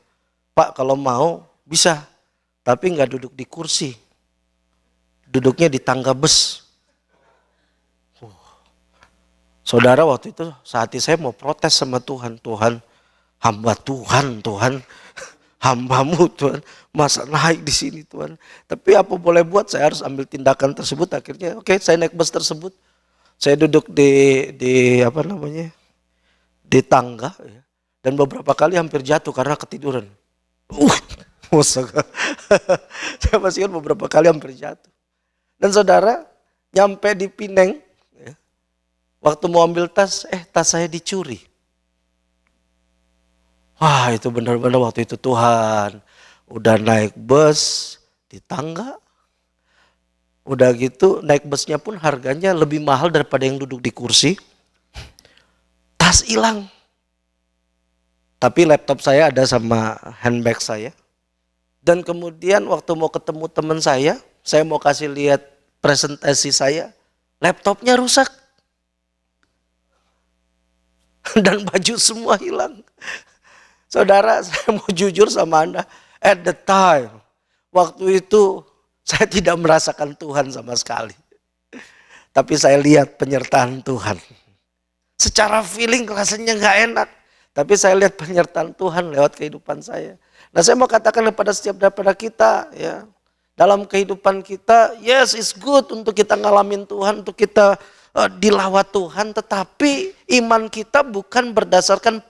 Pak, kalau mau bisa, tapi nggak duduk di kursi, duduknya di tangga bus. Saudara, waktu itu saat saya mau protes sama Tuhan. Tuhan, hamba Tuhan, hambamu Tuhan, masa naik di sini Tuhan. Tapi apa boleh buat, saya harus ambil tindakan tersebut. Akhirnya oke, saya naik bus tersebut. Saya duduk di tangga ya. Dan beberapa kali hampir jatuh karena ketiduran. Saya masih ingat beberapa kali hampir jatuh. Dan saudara, nyampe di Penang. Waktu mau ambil tas saya dicuri. Wah, itu benar-benar waktu itu Tuhan. Udah naik bus di tangga. Udah gitu naik busnya pun harganya lebih mahal daripada yang duduk di kursi. Tas hilang. Tapi laptop saya ada sama handbag saya. Dan kemudian waktu mau ketemu teman saya mau kasih lihat presentasi saya, laptopnya rusak. dan baju semua hilang. Saudara, saya mau jujur sama Anda, at the time, waktu itu saya tidak merasakan Tuhan sama sekali. Tapi saya lihat penyertaan Tuhan. Secara feeling rasanya gak enak. Tapi saya lihat penyertaan Tuhan lewat kehidupan saya. Nah, saya mau katakan kepada setiap daripada kita, ya, dalam kehidupan kita, yes, it's good untuk kita ngalamin Tuhan, untuk kita dilawat Tuhan. Tetapi iman kita bukan berdasarkan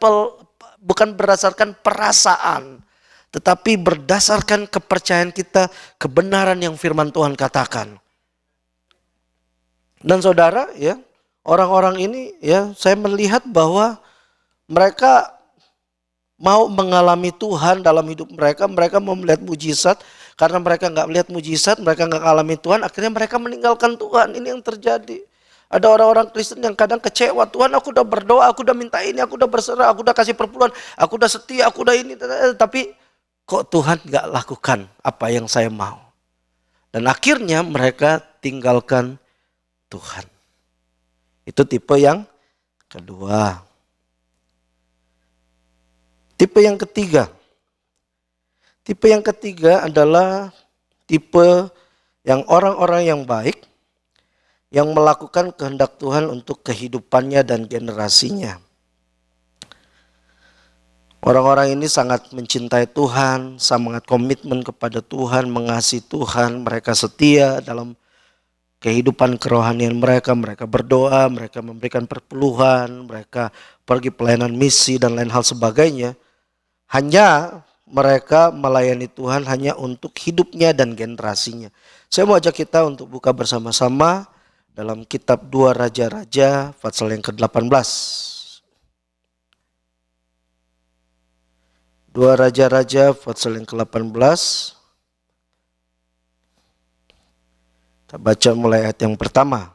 perasaan, tetapi berdasarkan kepercayaan kita, kebenaran yang firman Tuhan katakan. Dan saudara, ya, orang-orang ini, ya, saya melihat bahwa mereka mau mengalami Tuhan dalam hidup mereka. Mereka mau melihat mujizat. Karena mereka nggak melihat mujizat, mereka nggak alami Tuhan, akhirnya mereka meninggalkan Tuhan. Ini yang terjadi. Ada orang-orang Kristen yang kadang kecewa, Tuhan aku udah berdoa, aku udah minta ini, aku udah berserah, aku udah kasih perpuluhan, aku udah setia, aku udah ini. Tapi kok Tuhan nggak lakukan apa yang saya mau. Dan akhirnya mereka tinggalkan Tuhan. Itu tipe yang kedua. Tipe yang ketiga. Tipe yang ketiga adalah tipe yang orang-orang yang baik, yang melakukan kehendak Tuhan untuk kehidupannya dan generasinya. Orang-orang ini sangat mencintai Tuhan, sangat komitmen kepada Tuhan, mengasihi Tuhan, mereka setia dalam kehidupan kerohanian mereka, mereka berdoa, mereka memberikan perpuluhan, mereka pergi pelayanan misi dan lain hal sebagainya. Hanya mereka melayani Tuhan hanya untuk hidupnya dan generasinya. Saya mau ajak kita untuk buka bersama-sama dalam kitab 2 Raja-Raja pasal yang ke-18. 2 Raja-Raja pasal yang ke-18. Kita baca mulai ayat yang pertama.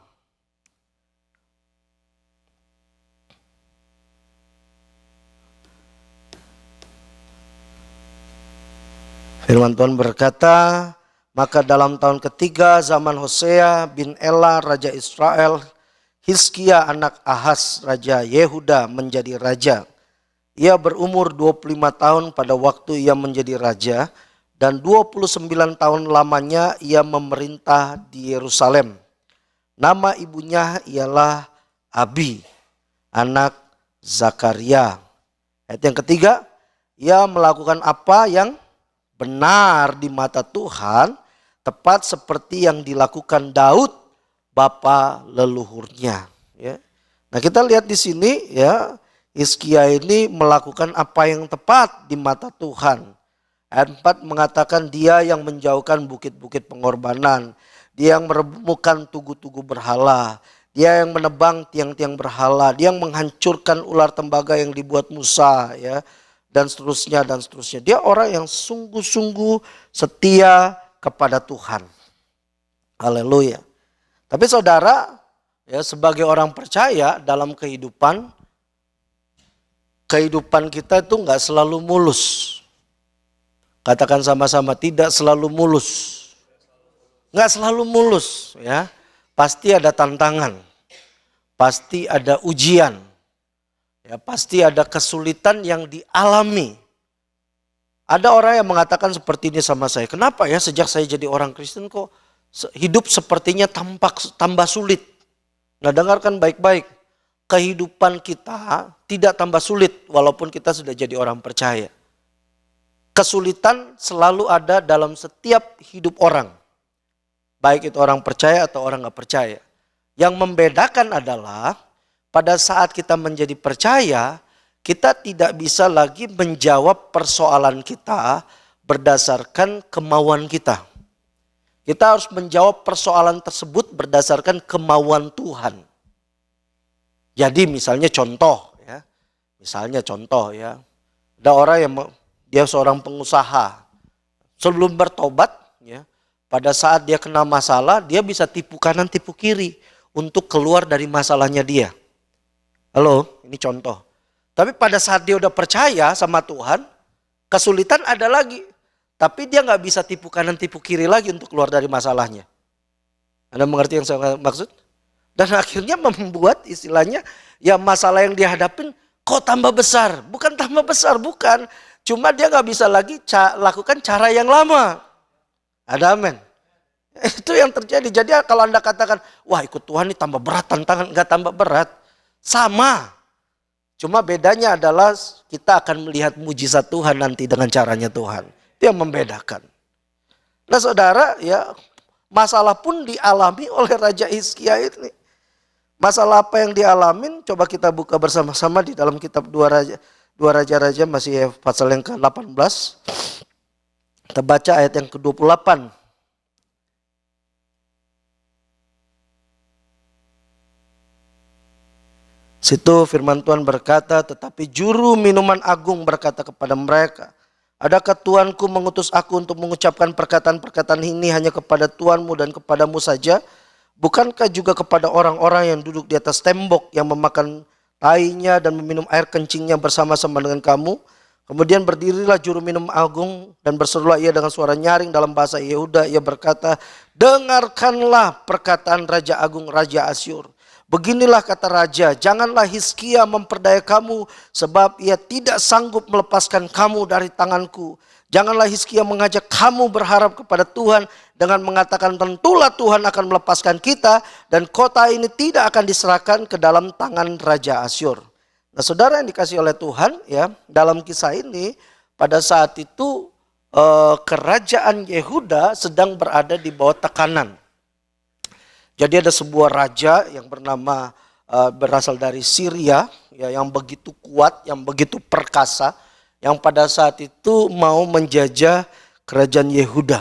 Firman Tuhan berkata, maka dalam tahun ketiga zaman Hosea bin Ela raja Israel, Hizkia anak Ahaz raja Yehuda menjadi raja. Ia berumur 25 tahun pada waktu ia menjadi raja, dan 29 tahun lamanya ia memerintah di Yerusalem. Nama ibunya ialah Abi, anak Zakaria. Ayat yang ketiga, ia melakukan apa yang benar di mata Tuhan, tepat seperti yang dilakukan Daud, bapa leluhurnya. Ya. Nah, kita lihat di sini, ya, Hizkia ini melakukan apa yang tepat di mata Tuhan. Ayat 4 mengatakan dia yang menjauhkan bukit-bukit pengorbanan, dia yang meremukan tugu-tugu berhala, dia yang menebang tiang-tiang berhala, dia yang menghancurkan ular tembaga yang dibuat Musa, ya, dan seterusnya dan seterusnya. Dia orang yang sungguh-sungguh setia kepada Tuhan. Haleluya. Tapi saudara, ya, sebagai orang percaya dalam kehidupan kita itu nggak selalu mulus. Katakan sama-sama, tidak selalu mulus. Nggak selalu mulus, ya. Pasti ada tantangan. Pasti ada ujian. Ya, pasti ada kesulitan yang dialami. Ada orang yang mengatakan seperti ini sama saya. Kenapa ya sejak saya jadi orang Kristen kok hidup sepertinya tambah sulit. Nah, dengarkan baik-baik. Kehidupan kita tidak tambah sulit walaupun kita sudah jadi orang percaya. Kesulitan selalu ada dalam setiap hidup orang. Baik itu orang percaya atau orang gak percaya. Yang membedakan adalah pada saat kita menjadi percaya, kita tidak bisa lagi menjawab persoalan kita berdasarkan kemauan kita. Kita harus menjawab persoalan tersebut berdasarkan kemauan Tuhan. Jadi misalnya contoh, ya. Ada orang yang dia seorang pengusaha. Sebelum bertobat, ya, pada saat dia kena masalah, dia bisa tipu kanan tipu kiri untuk keluar dari masalahnya dia. Halo, ini contoh. Tapi pada saat dia udah percaya sama Tuhan, kesulitan ada lagi. Tapi dia nggak bisa tipu kanan tipu kiri lagi untuk keluar dari masalahnya. Anda mengerti yang saya maksud? Dan akhirnya membuat istilahnya, ya, masalah yang dihadapin kok tambah besar? Bukan tambah besar, bukan. Cuma dia nggak bisa lagi lakukan cara yang lama. Ada amin. Itu yang terjadi. Jadi kalau Anda katakan, wah ikut Tuhan ini tambah berat tantangan, nggak tambah berat. Sama. Cuma bedanya adalah kita akan melihat mujizat Tuhan nanti dengan caranya Tuhan. Itu yang membedakan. Nah saudara, ya masalah pun dialami oleh Raja Hizkia ini. Masalah apa yang dialamin, coba kita buka bersama-sama di dalam kitab dua Raja-Raja, masih pasal yang ke-18. Kita baca ayat yang ke-28. Situ firman Tuhan berkata, tetapi juru minuman agung berkata kepada mereka, adakah Tuanku mengutus aku untuk mengucapkan perkataan-perkataan ini hanya kepada Tuanmu dan kepadamu saja? Bukankah juga kepada orang-orang yang duduk di atas tembok, yang memakan tainya dan meminum air kencingnya bersama-sama dengan kamu? Kemudian berdirilah juru minum agung dan berserulah ia dengan suara nyaring dalam bahasa Yehuda. Ia berkata, dengarkanlah perkataan Raja Agung, Raja Asyur. Beginilah kata Raja, janganlah Hizkia memperdaya kamu, sebab ia tidak sanggup melepaskan kamu dari tanganku. Janganlah Hizkia mengajak kamu berharap kepada Tuhan dengan mengatakan tentulah Tuhan akan melepaskan kita dan kota ini tidak akan diserahkan ke dalam tangan Raja Asyur. Nah saudara yang dikasih oleh Tuhan, ya dalam kisah ini pada saat itu kerajaan Yehuda sedang berada di bawah tekanan. Jadi ada sebuah raja yang bernama berasal dari Syria, ya, yang begitu kuat, yang begitu perkasa, yang pada saat itu mau menjajah kerajaan Yehuda.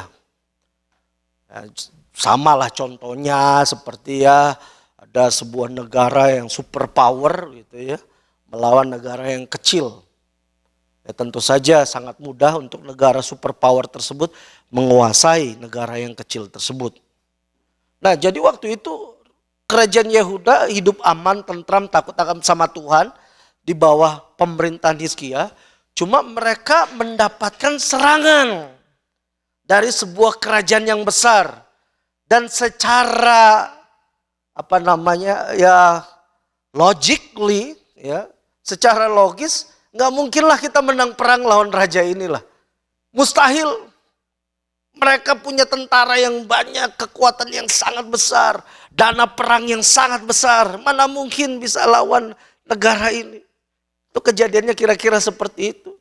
Ya, samalah contohnya seperti ya ada sebuah negara yang super power gitu ya, melawan negara yang kecil. Ya, tentu saja sangat mudah untuk negara super power tersebut menguasai negara yang kecil tersebut. Nah jadi waktu itu kerajaan Yehuda hidup aman, tentram, takut akan sama Tuhan di bawah pemerintahan Hizkia. Cuma mereka mendapatkan serangan dari sebuah kerajaan yang besar. Dan secara logically, ya, secara logis nggak mungkinlah kita menang perang lawan raja inilah. Mustahil. Mereka punya tentara yang banyak, kekuatan yang sangat besar, dana perang yang sangat besar. Mana mungkin bisa lawan negara ini? Itu kejadiannya kira-kira seperti itu.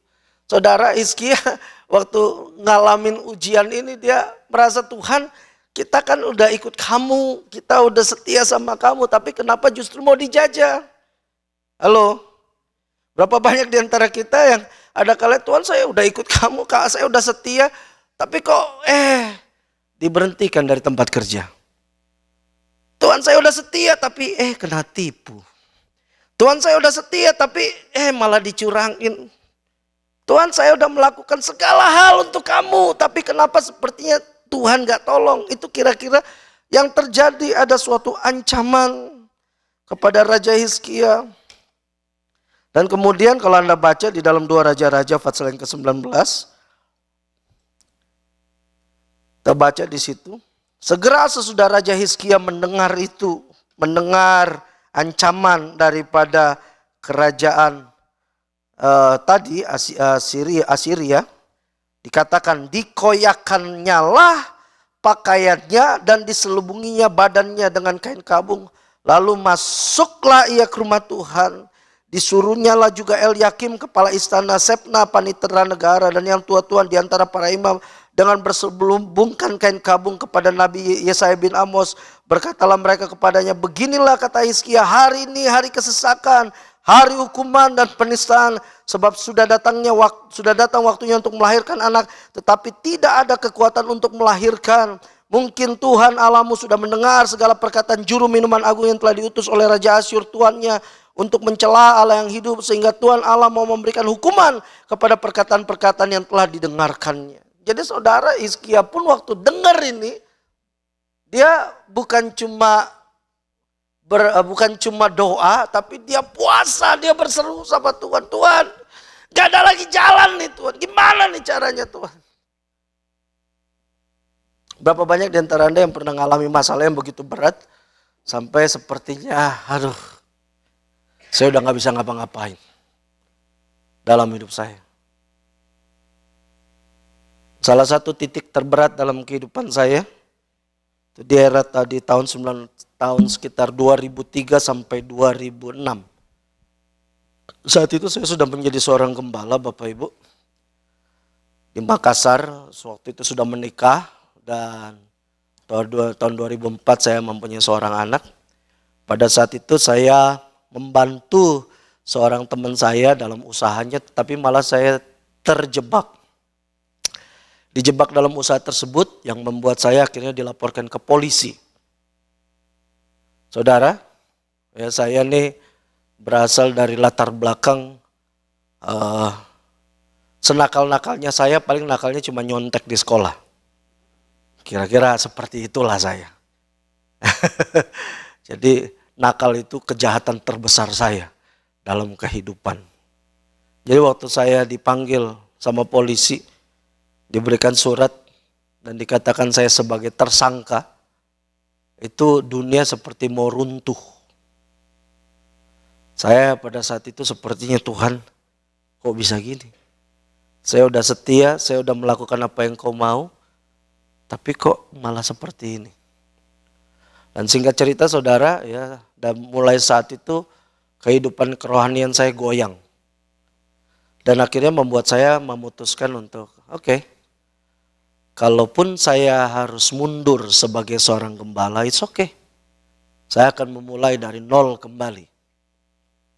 Saudara Hizkia waktu ngalamin ujian ini dia merasa Tuhan, kita kan udah ikut kamu, kita udah setia sama kamu, tapi kenapa justru mau dijajah? Halo? Berapa banyak di antara kita yang ada kali Tuhan saya udah ikut kamu, Kak, saya udah setia, tapi kok diberhentikan dari tempat kerja. Tuhan saya udah setia tapi kena tipu. Tuhan saya udah setia tapi malah dicurangin. Tuhan saya udah melakukan segala hal untuk kamu, tapi kenapa sepertinya Tuhan gak tolong? Itu kira-kira yang terjadi, ada suatu ancaman kepada Raja Hizkia. Dan kemudian kalau Anda baca di dalam 2 Raja-Raja pasal yang ke-19, kita baca di situ. Segera sesudah Raja Hizkia mendengar itu, mendengar ancaman daripada kerajaan tadi Asiria, dikatakan dikoyakannya lah pakaiannya dan diselubunginya badannya dengan kain kabung. Lalu masuklah ia ke rumah Tuhan. Disuruhnya lah juga Eliakim kepala istana, Sebna panitera negara dan yang tua-tua di antara para imam dengan berselubungkan kain kabung kepada Nabi Yesaya bin Amos. Berkatalah mereka kepadanya, beginilah kata Hizkia, hari ini hari kesesakan, hari hukuman dan penistaan, sebab sudah datang waktunya untuk melahirkan anak, tetapi tidak ada kekuatan untuk melahirkan. Mungkin Tuhan Allahmu sudah mendengar segala perkataan juru minuman agung yang telah diutus oleh Raja Asyur tuannya untuk mencela Allah yang hidup, sehingga Tuhan Allah mau memberikan hukuman kepada perkataan-perkataan yang telah didengarkannya. Jadi saudara Hizkia pun waktu dengar ini, dia bukan cuma doa, tapi dia puasa, dia berseru sama Tuhan. Tuhan, gak ada lagi jalan nih Tuhan, gimana nih caranya Tuhan? Berapa banyak di antara Anda yang pernah mengalami masalah yang begitu berat, sampai sepertinya, aduh, saya udah gak bisa ngapa-ngapain. dalam hidup saya. Salah satu titik terberat dalam kehidupan saya itu di era tadi tahun sekitar 2003 sampai 2006. Saat itu saya sudah menjadi seorang gembala, Bapak Ibu, di Makassar. Waktu itu sudah menikah dan tahun 2004 saya mempunyai seorang anak. Pada saat itu saya membantu seorang teman saya dalam usahanya, tetapi malah saya terjebak. Dijebak dalam usaha tersebut yang membuat saya akhirnya dilaporkan ke polisi. Saudara, ya saya nih berasal dari latar belakang senakal-nakalnya saya, paling nakalnya cuma nyontek di sekolah. Kira-kira seperti itulah saya. Jadi nakal itu kejahatan terbesar saya dalam kehidupan. Jadi waktu saya dipanggil sama polisi, diberikan surat dan dikatakan saya sebagai tersangka, itu dunia seperti mau runtuh. Saya pada saat itu sepertinya, Tuhan, kok bisa gini? Saya udah setia, saya udah melakukan apa yang kau mau, tapi kok malah seperti ini. Dan singkat cerita saudara, ya, dan mulai saat itu kehidupan kerohanian saya goyang. Dan akhirnya membuat saya memutuskan untuk, oke, kalaupun saya harus mundur sebagai seorang gembala, it's okay. Saya akan memulai dari nol kembali.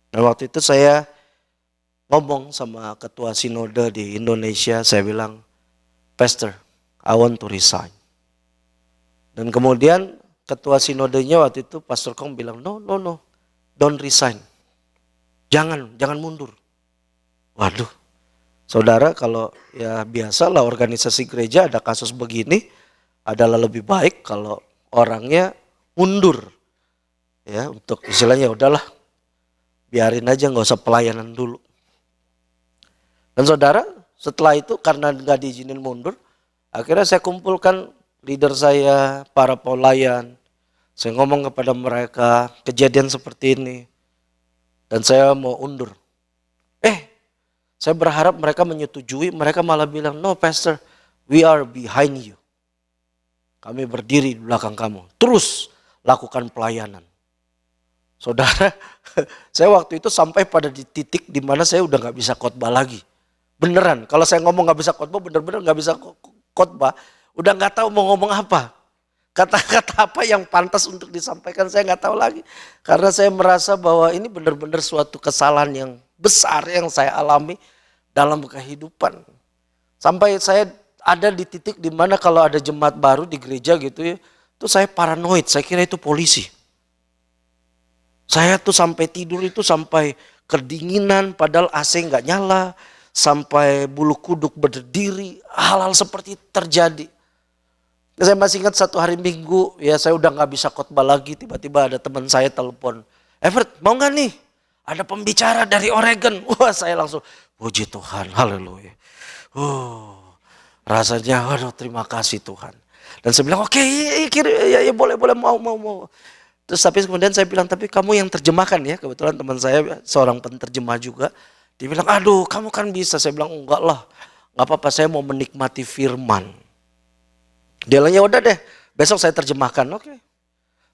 Dan waktu itu saya ngomong sama ketua sinode di Indonesia, saya bilang, Pastor, I want to resign. Dan kemudian ketua sinodenya waktu itu, Pastor Kong bilang, no, don't resign. Jangan mundur. Waduh, saudara, kalau ya biasalah organisasi gereja ada kasus begini, adalah lebih baik kalau orangnya mundur. Ya, untuk istilahnya udahlah, biarin aja, nggak usah pelayanan dulu. Dan saudara, setelah itu karena nggak diizinin mundur, akhirnya saya kumpulkan leader saya, para pelayan. Saya ngomong kepada mereka, kejadian seperti ini. Dan saya mau undur. Saya berharap mereka menyetujui, mereka malah bilang, no pastor, we are behind you. Kami berdiri di belakang kamu. Terus lakukan pelayanan. Saudara, saya waktu itu sampai pada di titik di mana saya udah gak bisa khotbah lagi. Beneran, kalau saya ngomong gak bisa khotbah, bener-bener gak bisa khotbah. Udah gak tahu mau ngomong apa. Kata-kata apa yang pantas untuk disampaikan saya gak tahu lagi. Karena saya merasa bahwa ini benar-benar suatu kesalahan yang besar yang saya alami dalam kehidupan. Sampai saya ada di titik di mana kalau ada jemaat baru di gereja gitu ya, itu saya paranoid, saya kira itu polisi. Saya tuh sampai tidur itu sampai kedinginan padahal AC nggak nyala, sampai bulu kuduk berdiri, hal-hal seperti itu terjadi. Saya masih ingat satu hari Minggu, ya saya udah nggak bisa khotbah lagi, tiba-tiba ada teman saya telepon, Everett mau nggak nih? Ada pembicara dari Oregon. Wah, saya langsung, puji Tuhan, haleluya. Rasanya, waduh, terima kasih Tuhan. Dan saya bilang, oke, ya, boleh, mau. Terus tapi kemudian saya bilang, tapi kamu yang terjemahkan ya. Kebetulan teman saya seorang penterjemah juga. Dia bilang, aduh, kamu kan bisa. Saya bilang, enggak lah, nggak apa-apa, saya mau menikmati firman. Dia bilang, ya udah deh, besok saya terjemahkan. Oke.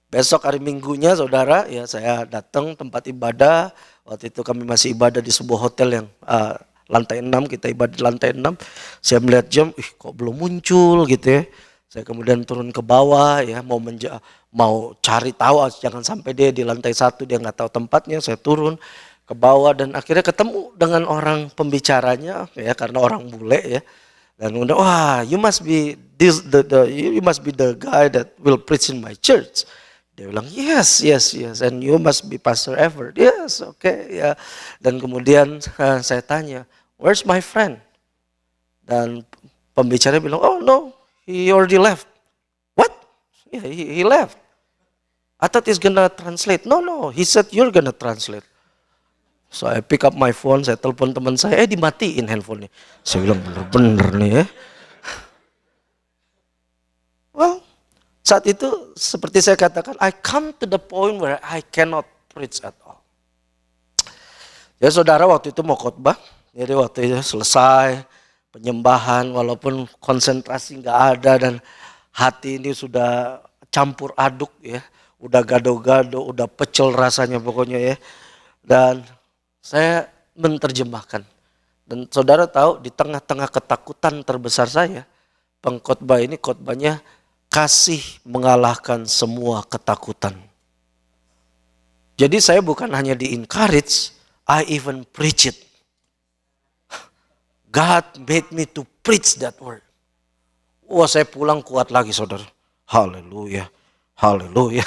Besok hari Minggunya saudara, ya saya datang tempat ibadah. Waktu itu kami masih ibadah di sebuah hotel yang lantai 6, kita ibadah di lantai 6. Saya melihat jam, kok belum muncul gitu ya. Saya kemudian turun ke bawah ya, mau cari tahu, jangan sampai dia di lantai 1 dia nggak tahu tempatnya. Saya turun ke bawah dan akhirnya ketemu dengan orang pembicaranya ya, karena orang bule ya. Dan udah, wah, you must be the guy that will preach in my church. Dia bilang, yes, and you must be Pastor Everett. Yes, okay, ya. Dan kemudian saya tanya, where's my friend? Dan pembicara bilang, oh no, he already left. What? Yeah, he left. I thought he's gonna translate. No, he said you're gonna translate. So I pick up my phone, saya telepon teman saya, dimatiin handphonenya. Saya bilang, bener-bener nih ya. Well, saat itu seperti saya katakan, I come to the point where I cannot preach at all. Ya saudara, waktu itu mau khotbah, Jadi waktu itu selesai penyembahan, walaupun konsentrasi nggak ada dan hati ini sudah campur aduk ya, udah gado-gado, udah pecel rasanya pokoknya ya. Dan saya menerjemahkan. Dan saudara tahu di tengah-tengah ketakutan terbesar saya, pengkhotbah ini khotbahnya kasih mengalahkan semua ketakutan. Jadi saya bukan hanya di-encourage, I even preach it. God made me to preach that word. Wah, saya pulang kuat lagi saudara. Haleluya, haleluya.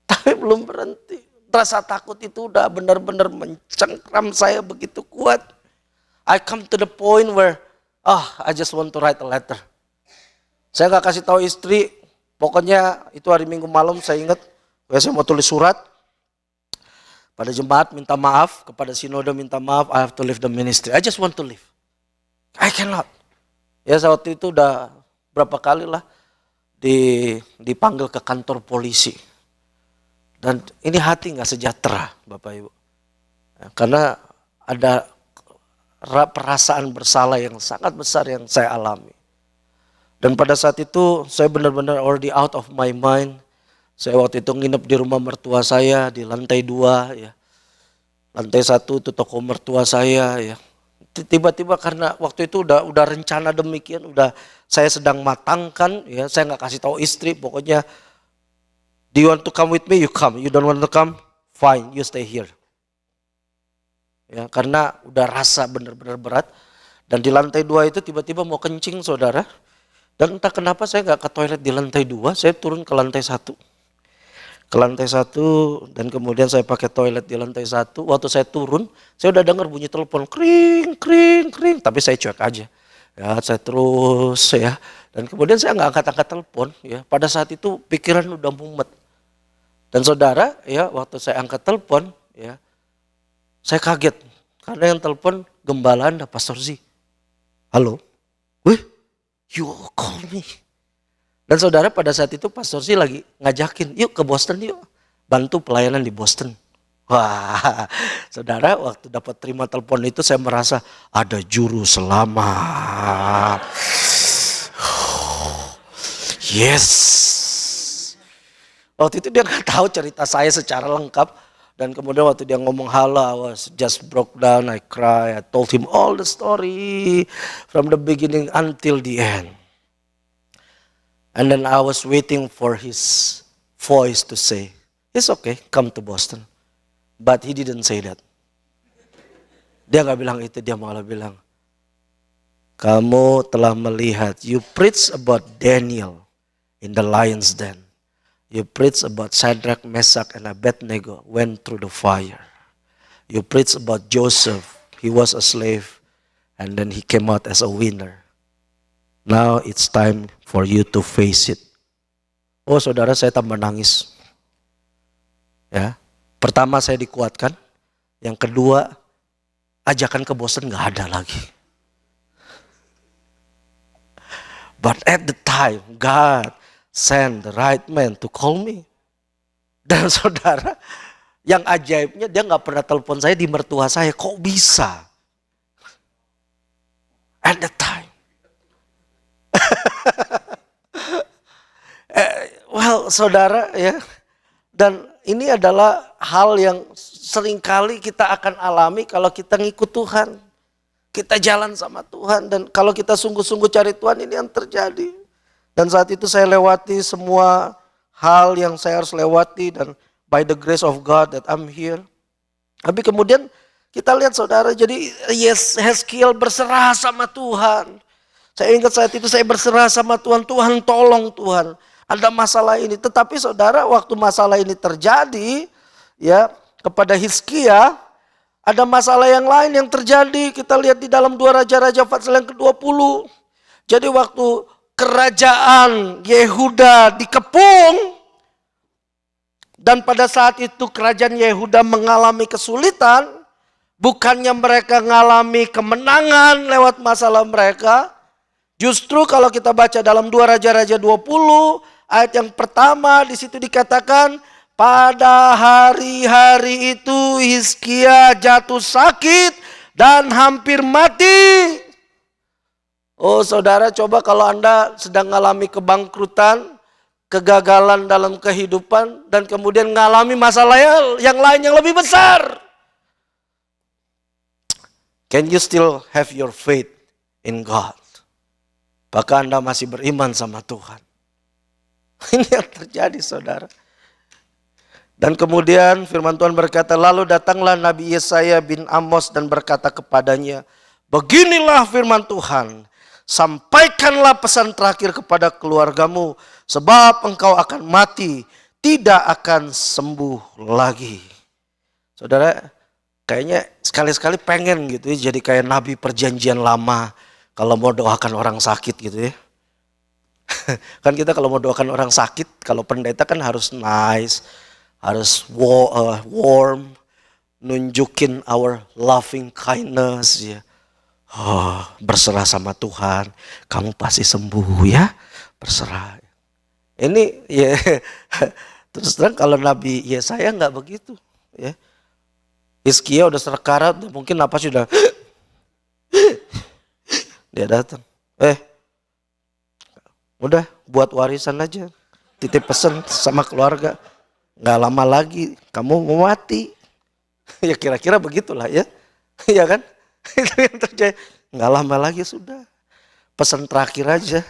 Tapi belum berhenti. Rasa takut itu udah benar-benar mencengkram saya begitu kuat. I come to the point where, I just want to write a letter. Saya gak kasih tahu istri, pokoknya itu hari Minggu malam saya ingat, saya mau tulis surat. Pada jemaat minta maaf, kepada sinode minta maaf, I have to leave the ministry. I just want to leave. I cannot. Ya waktu itu udah berapa kali lah dipanggil ke kantor polisi. Dan ini hati gak sejahtera Bapak Ibu. Ya, karena ada perasaan bersalah yang sangat besar yang saya alami. Dan pada saat itu saya benar-benar already out of my mind. Saya waktu itu nginep di rumah mertua saya di lantai 2 ya. Lantai 1 itu toko mertua saya ya. Tiba-tiba karena waktu itu udah rencana demikian, udah saya sedang matangkan ya. Saya nggak kasih tahu istri, pokoknya do you want to come with me? You come. You don't want to come? Fine, you stay here. Ya, karena udah rasa benar-benar berat. Dan di lantai 2 itu tiba-tiba mau kencing saudara. Dan entah kenapa saya nggak ke toilet di lantai 2, saya turun ke lantai 1. Ke lantai 1 dan kemudian saya pakai toilet di lantai 1. Waktu saya turun, saya udah dengar bunyi telepon kring, kring, kring. Tapi saya cuek aja. Ya, saya terus ya. Dan kemudian saya nggak angkat-angkat telepon. Ya. Pada saat itu pikiran udah mumet. Dan saudara, ya waktu saya angkat telepon, ya saya kaget. Karena yang telepon gembala Anda, Pastor Z. Halo? Wih, you call me. Dan saudara pada saat itu Pastor Z lagi ngajakin, yuk ke Boston yuk. Bantu pelayanan di Boston. Wah, saudara waktu dapat terima telepon itu saya merasa ada juru selamat. Yes. Waktu itu dia nggak tahu cerita saya secara lengkap. Dan kemudian waktu dia ngomong halo, I was just broke down, I cry, I told him all the story from the beginning until the end. And then I was waiting for his voice to say, it's okay, come to Boston. But he didn't say that. Dia gak bilang itu, dia malah bilang, kamu telah melihat, you preach about Daniel in the lion's den. You preach about Shadrach, Meshach, and Abednego went through the fire. You preach about Joseph, he was a slave, and then he came out as a winner. Now it's time for you to face it. Oh saudara, saya tambah nangis. Ya, pertama saya dikuatkan. Yang kedua, ajakan ke Boston gak ada lagi. But at the time, God sent the right man to call me. Dan saudara, yang ajaibnya dia gak pernah telepon saya di mertua saya. Kok bisa? At the time. Well, saudara ya, dan ini adalah hal yang seringkali kita akan alami kalau kita ngikut Tuhan. Kita jalan sama Tuhan dan kalau kita sungguh-sungguh cari Tuhan ini yang terjadi. Dan saat itu saya lewati semua hal yang saya harus lewati dan by the grace of God that I'm here. Tapi kemudian kita lihat saudara, jadi Yeskiel berserah sama Tuhan. Saya ingat saat itu saya berserah sama Tuhan, Tuhan tolong Tuhan. Ada masalah ini, tetapi saudara waktu masalah ini terjadi ya kepada Hizkia, ada masalah yang lain yang terjadi. Kita lihat di dalam 2 Raja-Raja pasal yang ke-20. Jadi waktu kerajaan Yehuda dikepung dan pada saat itu kerajaan Yehuda mengalami kesulitan, bukannya mereka mengalami kemenangan lewat masalah mereka. Justru kalau kita baca dalam 2 Raja-Raja 20 ayat yang pertama di situ dikatakan pada hari-hari itu Hizkia jatuh sakit dan hampir mati. Oh saudara, coba kalau Anda sedang mengalami kebangkrutan, kegagalan dalam kehidupan, dan kemudian mengalami masalah yang lain yang lebih besar. Can you still have your faith in God? Apakah Anda masih beriman sama Tuhan? Ini yang terjadi saudara. Dan kemudian firman Tuhan berkata, lalu datanglah Nabi Yesaya bin Amos dan berkata kepadanya, beginilah firman Tuhan, sampaikanlah pesan terakhir kepada keluargamu, sebab engkau akan mati, tidak akan sembuh lagi. Saudara, kayaknya sekali-sekali pengen gitu ya, jadi kayak Nabi perjanjian lama, kalau mau doakan orang sakit gitu ya. Kan kita kalau mau doakan orang sakit, kalau pendeta kan harus nice, harus warm, nunjukin our loving kindness ya. Oh, berserah sama Tuhan, kamu pasti sembuh ya, berserah. Ini ya terus terang kalau Nabi Yesaya nggak begitu ya. Hizkia udah sekarat, mungkin napas sudah dia datang. Udah buat warisan aja, titip pesan sama keluarga. Nggak lama lagi kamu mau mati. Ya kira-kira begitulah ya. Ya kan? Itu yang terjadi. Nggak lama lagi sudah. Pesan terakhir aja.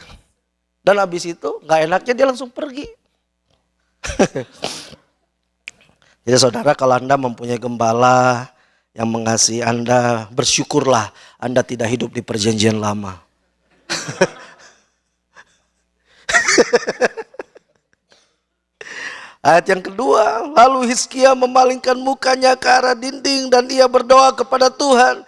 Dan habis itu nggak enaknya dia langsung pergi. Jadi saudara, kalau Anda mempunyai gembala yang mengasihi Anda, bersyukurlah Anda tidak hidup di perjanjian lama. Ayat yang kedua, lalu Hizkia memalingkan mukanya ke arah dinding dan ia berdoa kepada Tuhan.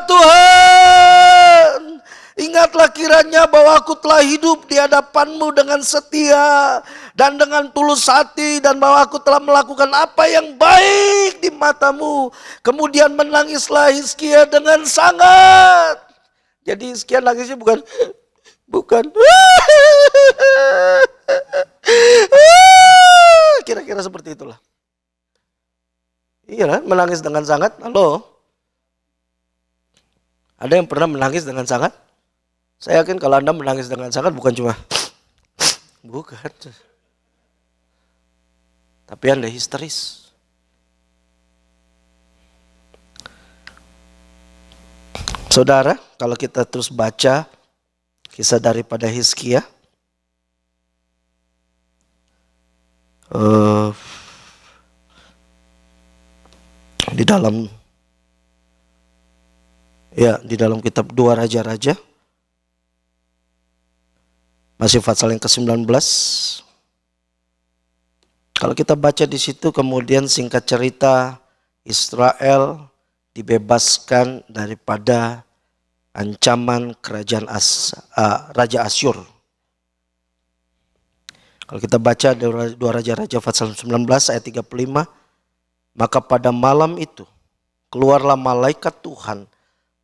Tuhan, ingatlah kiranya bahwa aku telah hidup di hadapan-Mu dengan setia dan dengan tulus hati, dan bahwa aku telah melakukan apa yang baik di mata-Mu. Kemudian menangislah Hizkia dengan sangat. Jadi Hizkia nangisnya bukan kira-kira seperti itulah. Iya lah, menangis dengan sangat. Halo, ada yang pernah menangis dengan sangat? Saya yakin kalau Anda menangis dengan sangat bukan cuma bukan, tapi Anda histeris. Saudara, kalau kita terus baca kisah daripada Hizkia, di dalam kitab 2 Raja-Raja, masih pasal yang ke-19. Kalau kita baca di situ, kemudian singkat cerita Israel dibebaskan daripada ancaman kerajaan Raja Asyur. Kalau kita baca 2 Raja-Raja pasal 19 ayat 35, maka pada malam itu keluarlah malaikat Tuhan,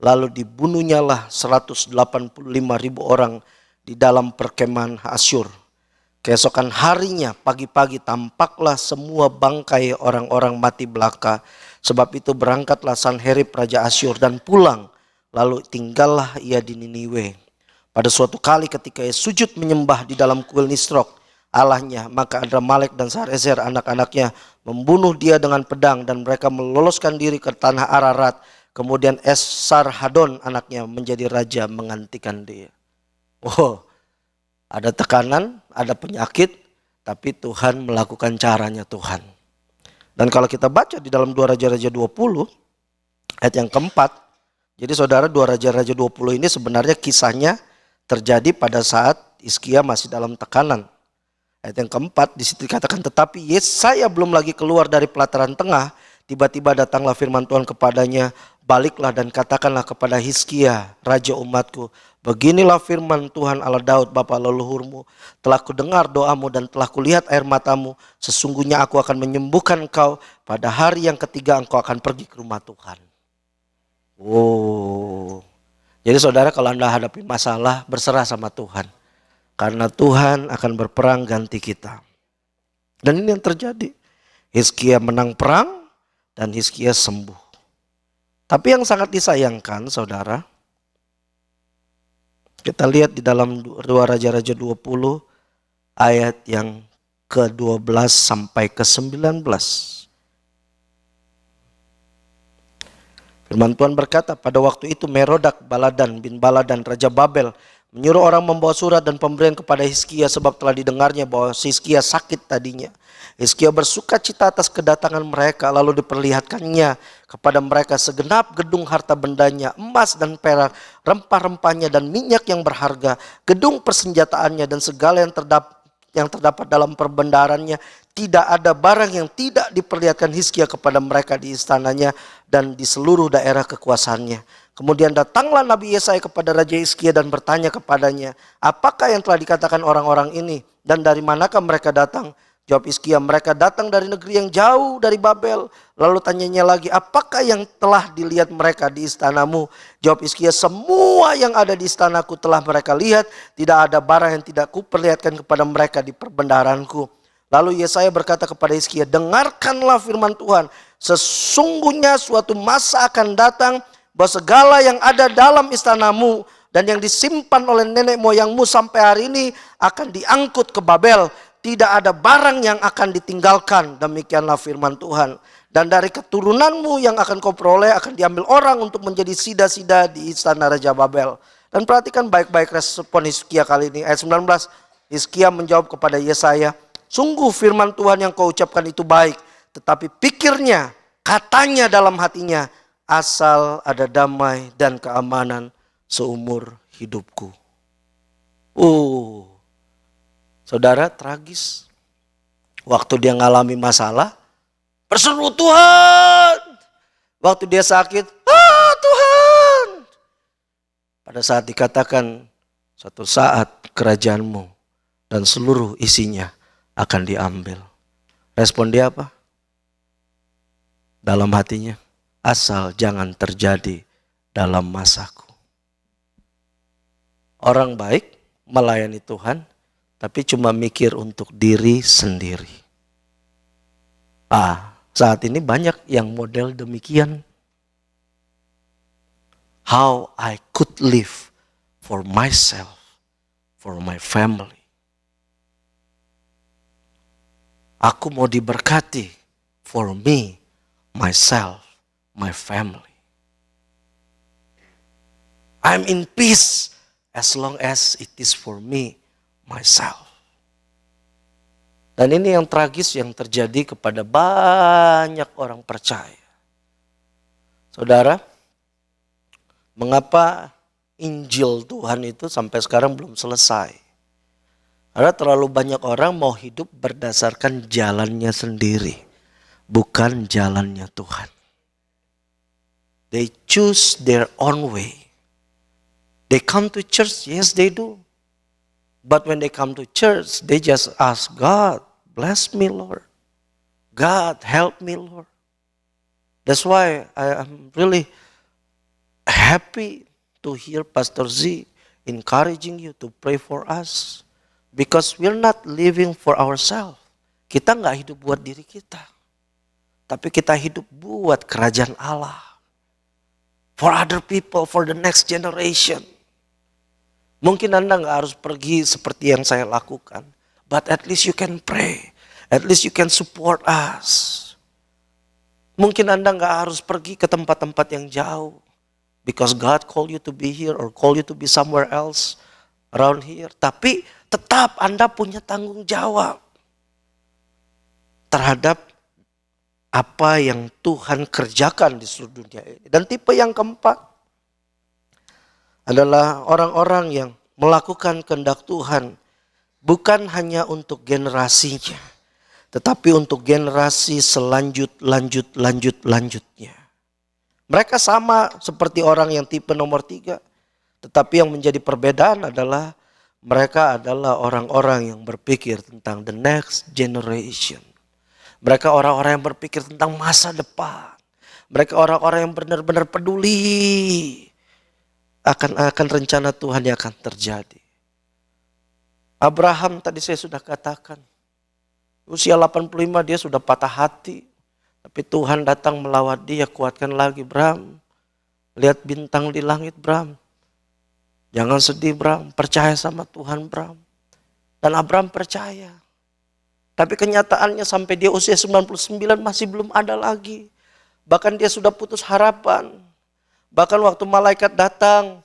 lalu dibunuhnyalah 185.000 orang di dalam perkemahan Asyur. Keesokan harinya pagi-pagi tampaklah semua bangkai orang-orang mati belaka. Sebab itu berangkatlah Sanherib Raja Asyur dan pulang. Lalu tinggallah ia di Niniwe. Pada suatu kali ketika ia sujud menyembah di dalam kuil Nisrok Allahnya, maka Adramelek dan Sarezer anak-anaknya membunuh dia dengan pedang, dan mereka meloloskan diri ke tanah Ararat. Kemudian Esarhadon anaknya menjadi raja menggantikan dia. Oh, ada tekanan, ada penyakit, tapi Tuhan melakukan caranya Tuhan. Dan kalau kita baca di dalam 2 Raja-Raja 20 ayat yang keempat, jadi saudara, 2 Raja-Raja 20 ini sebenarnya kisahnya terjadi pada saat Hizkia masih dalam tekanan. Ayat yang keempat di situ dikatakan, tetapi Yesaya belum lagi keluar dari pelataran tengah, tiba-tiba datanglah firman Tuhan kepadanya, baliklah dan katakanlah kepada Hizkia, raja umatku, beginilah firman Tuhan Allah Daud bapa leluhurmu, telah kudengar doamu dan telah kulihat air matamu, sesungguhnya aku akan menyembuhkan engkau, pada hari yang ketiga engkau akan pergi ke rumah Tuhan. Oh, jadi saudara, kalau Anda hadapi masalah, berserah sama Tuhan. Karena Tuhan akan berperang ganti kita. Dan ini yang terjadi. Hizkia menang perang dan Hizkia sembuh. Tapi yang sangat disayangkan, saudara, kita lihat di dalam 2 Raja-Raja 20 ayat yang ke-12 sampai ke-19. Firman Tuhan berkata, pada waktu itu Merodak Baladan bin Baladan Raja Babel menyuruh orang membawa surat dan pemberian kepada Hizkia sebab telah didengarnya bahwa Hizkia sakit tadinya. Hizkia bersuka cita atas kedatangan mereka, lalu diperlihatkannya kepada mereka segenap gedung harta bendanya, emas dan perak, rempah-rempahnya dan minyak yang berharga, gedung persenjataannya dan segala yang terdapat dalam perbendaharannya. Tidak ada barang yang tidak diperlihatkan Hizkia kepada mereka di istananya dan di seluruh daerah kekuasaannya. Kemudian datanglah Nabi Yesaya kepada Raja Hizkia dan bertanya kepadanya, apakah yang telah dikatakan orang-orang ini dan dari manakah mereka datang? Jawab Hizkia, mereka datang dari negeri yang jauh dari Babel. Lalu tanyanya lagi, apakah yang telah dilihat mereka di istanamu? Jawab Hizkia, semua yang ada di istanaku telah mereka lihat. Tidak ada barang yang tidak kuperlihatkan kepada mereka di perbendaharanku. Lalu Yesaya berkata kepada Hizkia, dengarkanlah firman Tuhan. Sesungguhnya suatu masa akan datang bahwa segala yang ada dalam istanamu dan yang disimpan oleh nenek moyangmu sampai hari ini akan diangkut ke Babel. Tidak ada barang yang akan ditinggalkan, demikianlah firman Tuhan. Dan dari keturunanmu yang akan kau peroleh akan diambil orang untuk menjadi sida-sida di istana Raja Babel. Dan perhatikan baik-baik respon Hizkia kali ini. Ayat 19, Hizkia menjawab kepada Yesaya, sungguh firman Tuhan yang kau ucapkan itu baik, tetapi pikirnya, katanya dalam hatinya, asal ada damai dan keamanan seumur hidupku. Saudara, tragis. Waktu dia ngalami masalah, berseru Tuhan. Waktu dia sakit, Tuhan. Pada saat dikatakan, suatu saat kerajaanmu dan seluruh isinya akan diambil. Respon dia apa? Dalam hatinya, asal jangan terjadi dalam masaku. Orang baik melayani Tuhan, tapi cuma mikir untuk diri sendiri. Saat ini banyak yang model demikian. How I could live for myself, for my family. Aku mau diberkati for me, myself, my family. I'm in peace as long as it is for me, myself. Dan ini yang tragis yang terjadi kepada banyak orang percaya. Saudara, mengapa Injil Tuhan itu sampai sekarang belum selesai? Karena terlalu banyak orang mau hidup berdasarkan jalannya sendiri, bukan jalannya Tuhan. They choose their own way. They come to church, yes they do. But when they come to church, they just ask God, bless me Lord. God, help me Lord. That's why I am really happy to hear Pastor Z encouraging you to pray for us. Because we're not living for ourselves. Kita nggak hidup buat diri kita. Tapi kita hidup buat kerajaan Allah. For other people, for the next generation. Mungkin Anda nggak harus pergi seperti yang saya lakukan. But at least you can pray. At least you can support us. Mungkin Anda nggak harus pergi ke tempat-tempat yang jauh. Because God call you to be here or call you to be somewhere else around here. Tapi tetap Anda punya tanggung jawab terhadap apa yang Tuhan kerjakan di seluruh dunia ini. Dan tipe yang keempat adalah orang-orang yang melakukan kehendak Tuhan bukan hanya untuk generasinya, tetapi untuk generasi selanjutnya. Mereka sama seperti orang yang tipe nomor 3, tetapi yang menjadi perbedaan adalah mereka adalah orang-orang yang berpikir tentang the next generation. Mereka orang-orang yang berpikir tentang masa depan. Mereka orang-orang yang benar-benar peduli akan rencana Tuhan yang akan terjadi. Abraham tadi saya sudah katakan, Usia 85 dia sudah patah hati. Tapi Tuhan datang melawat dia, kuatkan lagi, Bram. Lihat bintang di langit, Bram. Jangan sedih, Bram. Percaya sama Tuhan, Bram. Dan Abram percaya. Tapi kenyataannya sampai dia usia 99 masih belum ada lagi. Bahkan dia sudah putus harapan. Bahkan waktu malaikat datang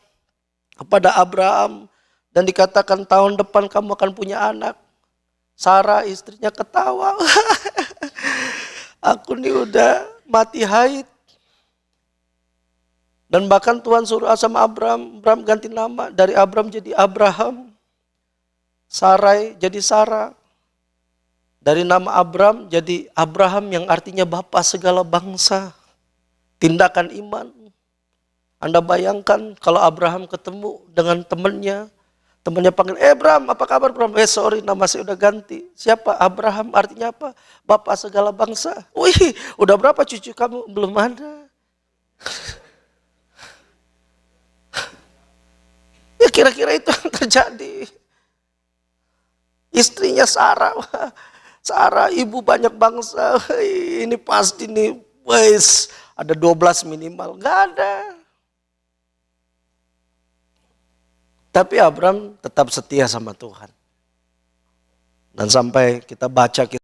kepada Abraham dan dikatakan tahun depan kamu akan punya anak. Sarah istrinya ketawa. Aku nih udah mati haid. Dan bahkan Tuhan suruh sama Abraham ganti nama. Dari Abraham jadi Abraham. Sarai jadi Sarah. Dari nama Abraham jadi Abraham yang artinya bapa segala bangsa. Tindakan iman. Anda bayangkan kalau Abraham ketemu dengan temannya. Temannya panggil, Bram, apa kabar Bram? Sorry, nama saya udah ganti. Siapa? Abraham, artinya apa? Bapak segala bangsa. Wih, udah berapa cucu kamu? Belum ada. Ya kira-kira itu yang terjadi. Istrinya Sarah. Sarah, ibu banyak bangsa. Ini pasti nih, wes ada 12 minimal. Gak ada. Tapi Abraham tetap setia sama Tuhan. Dan sampai kita baca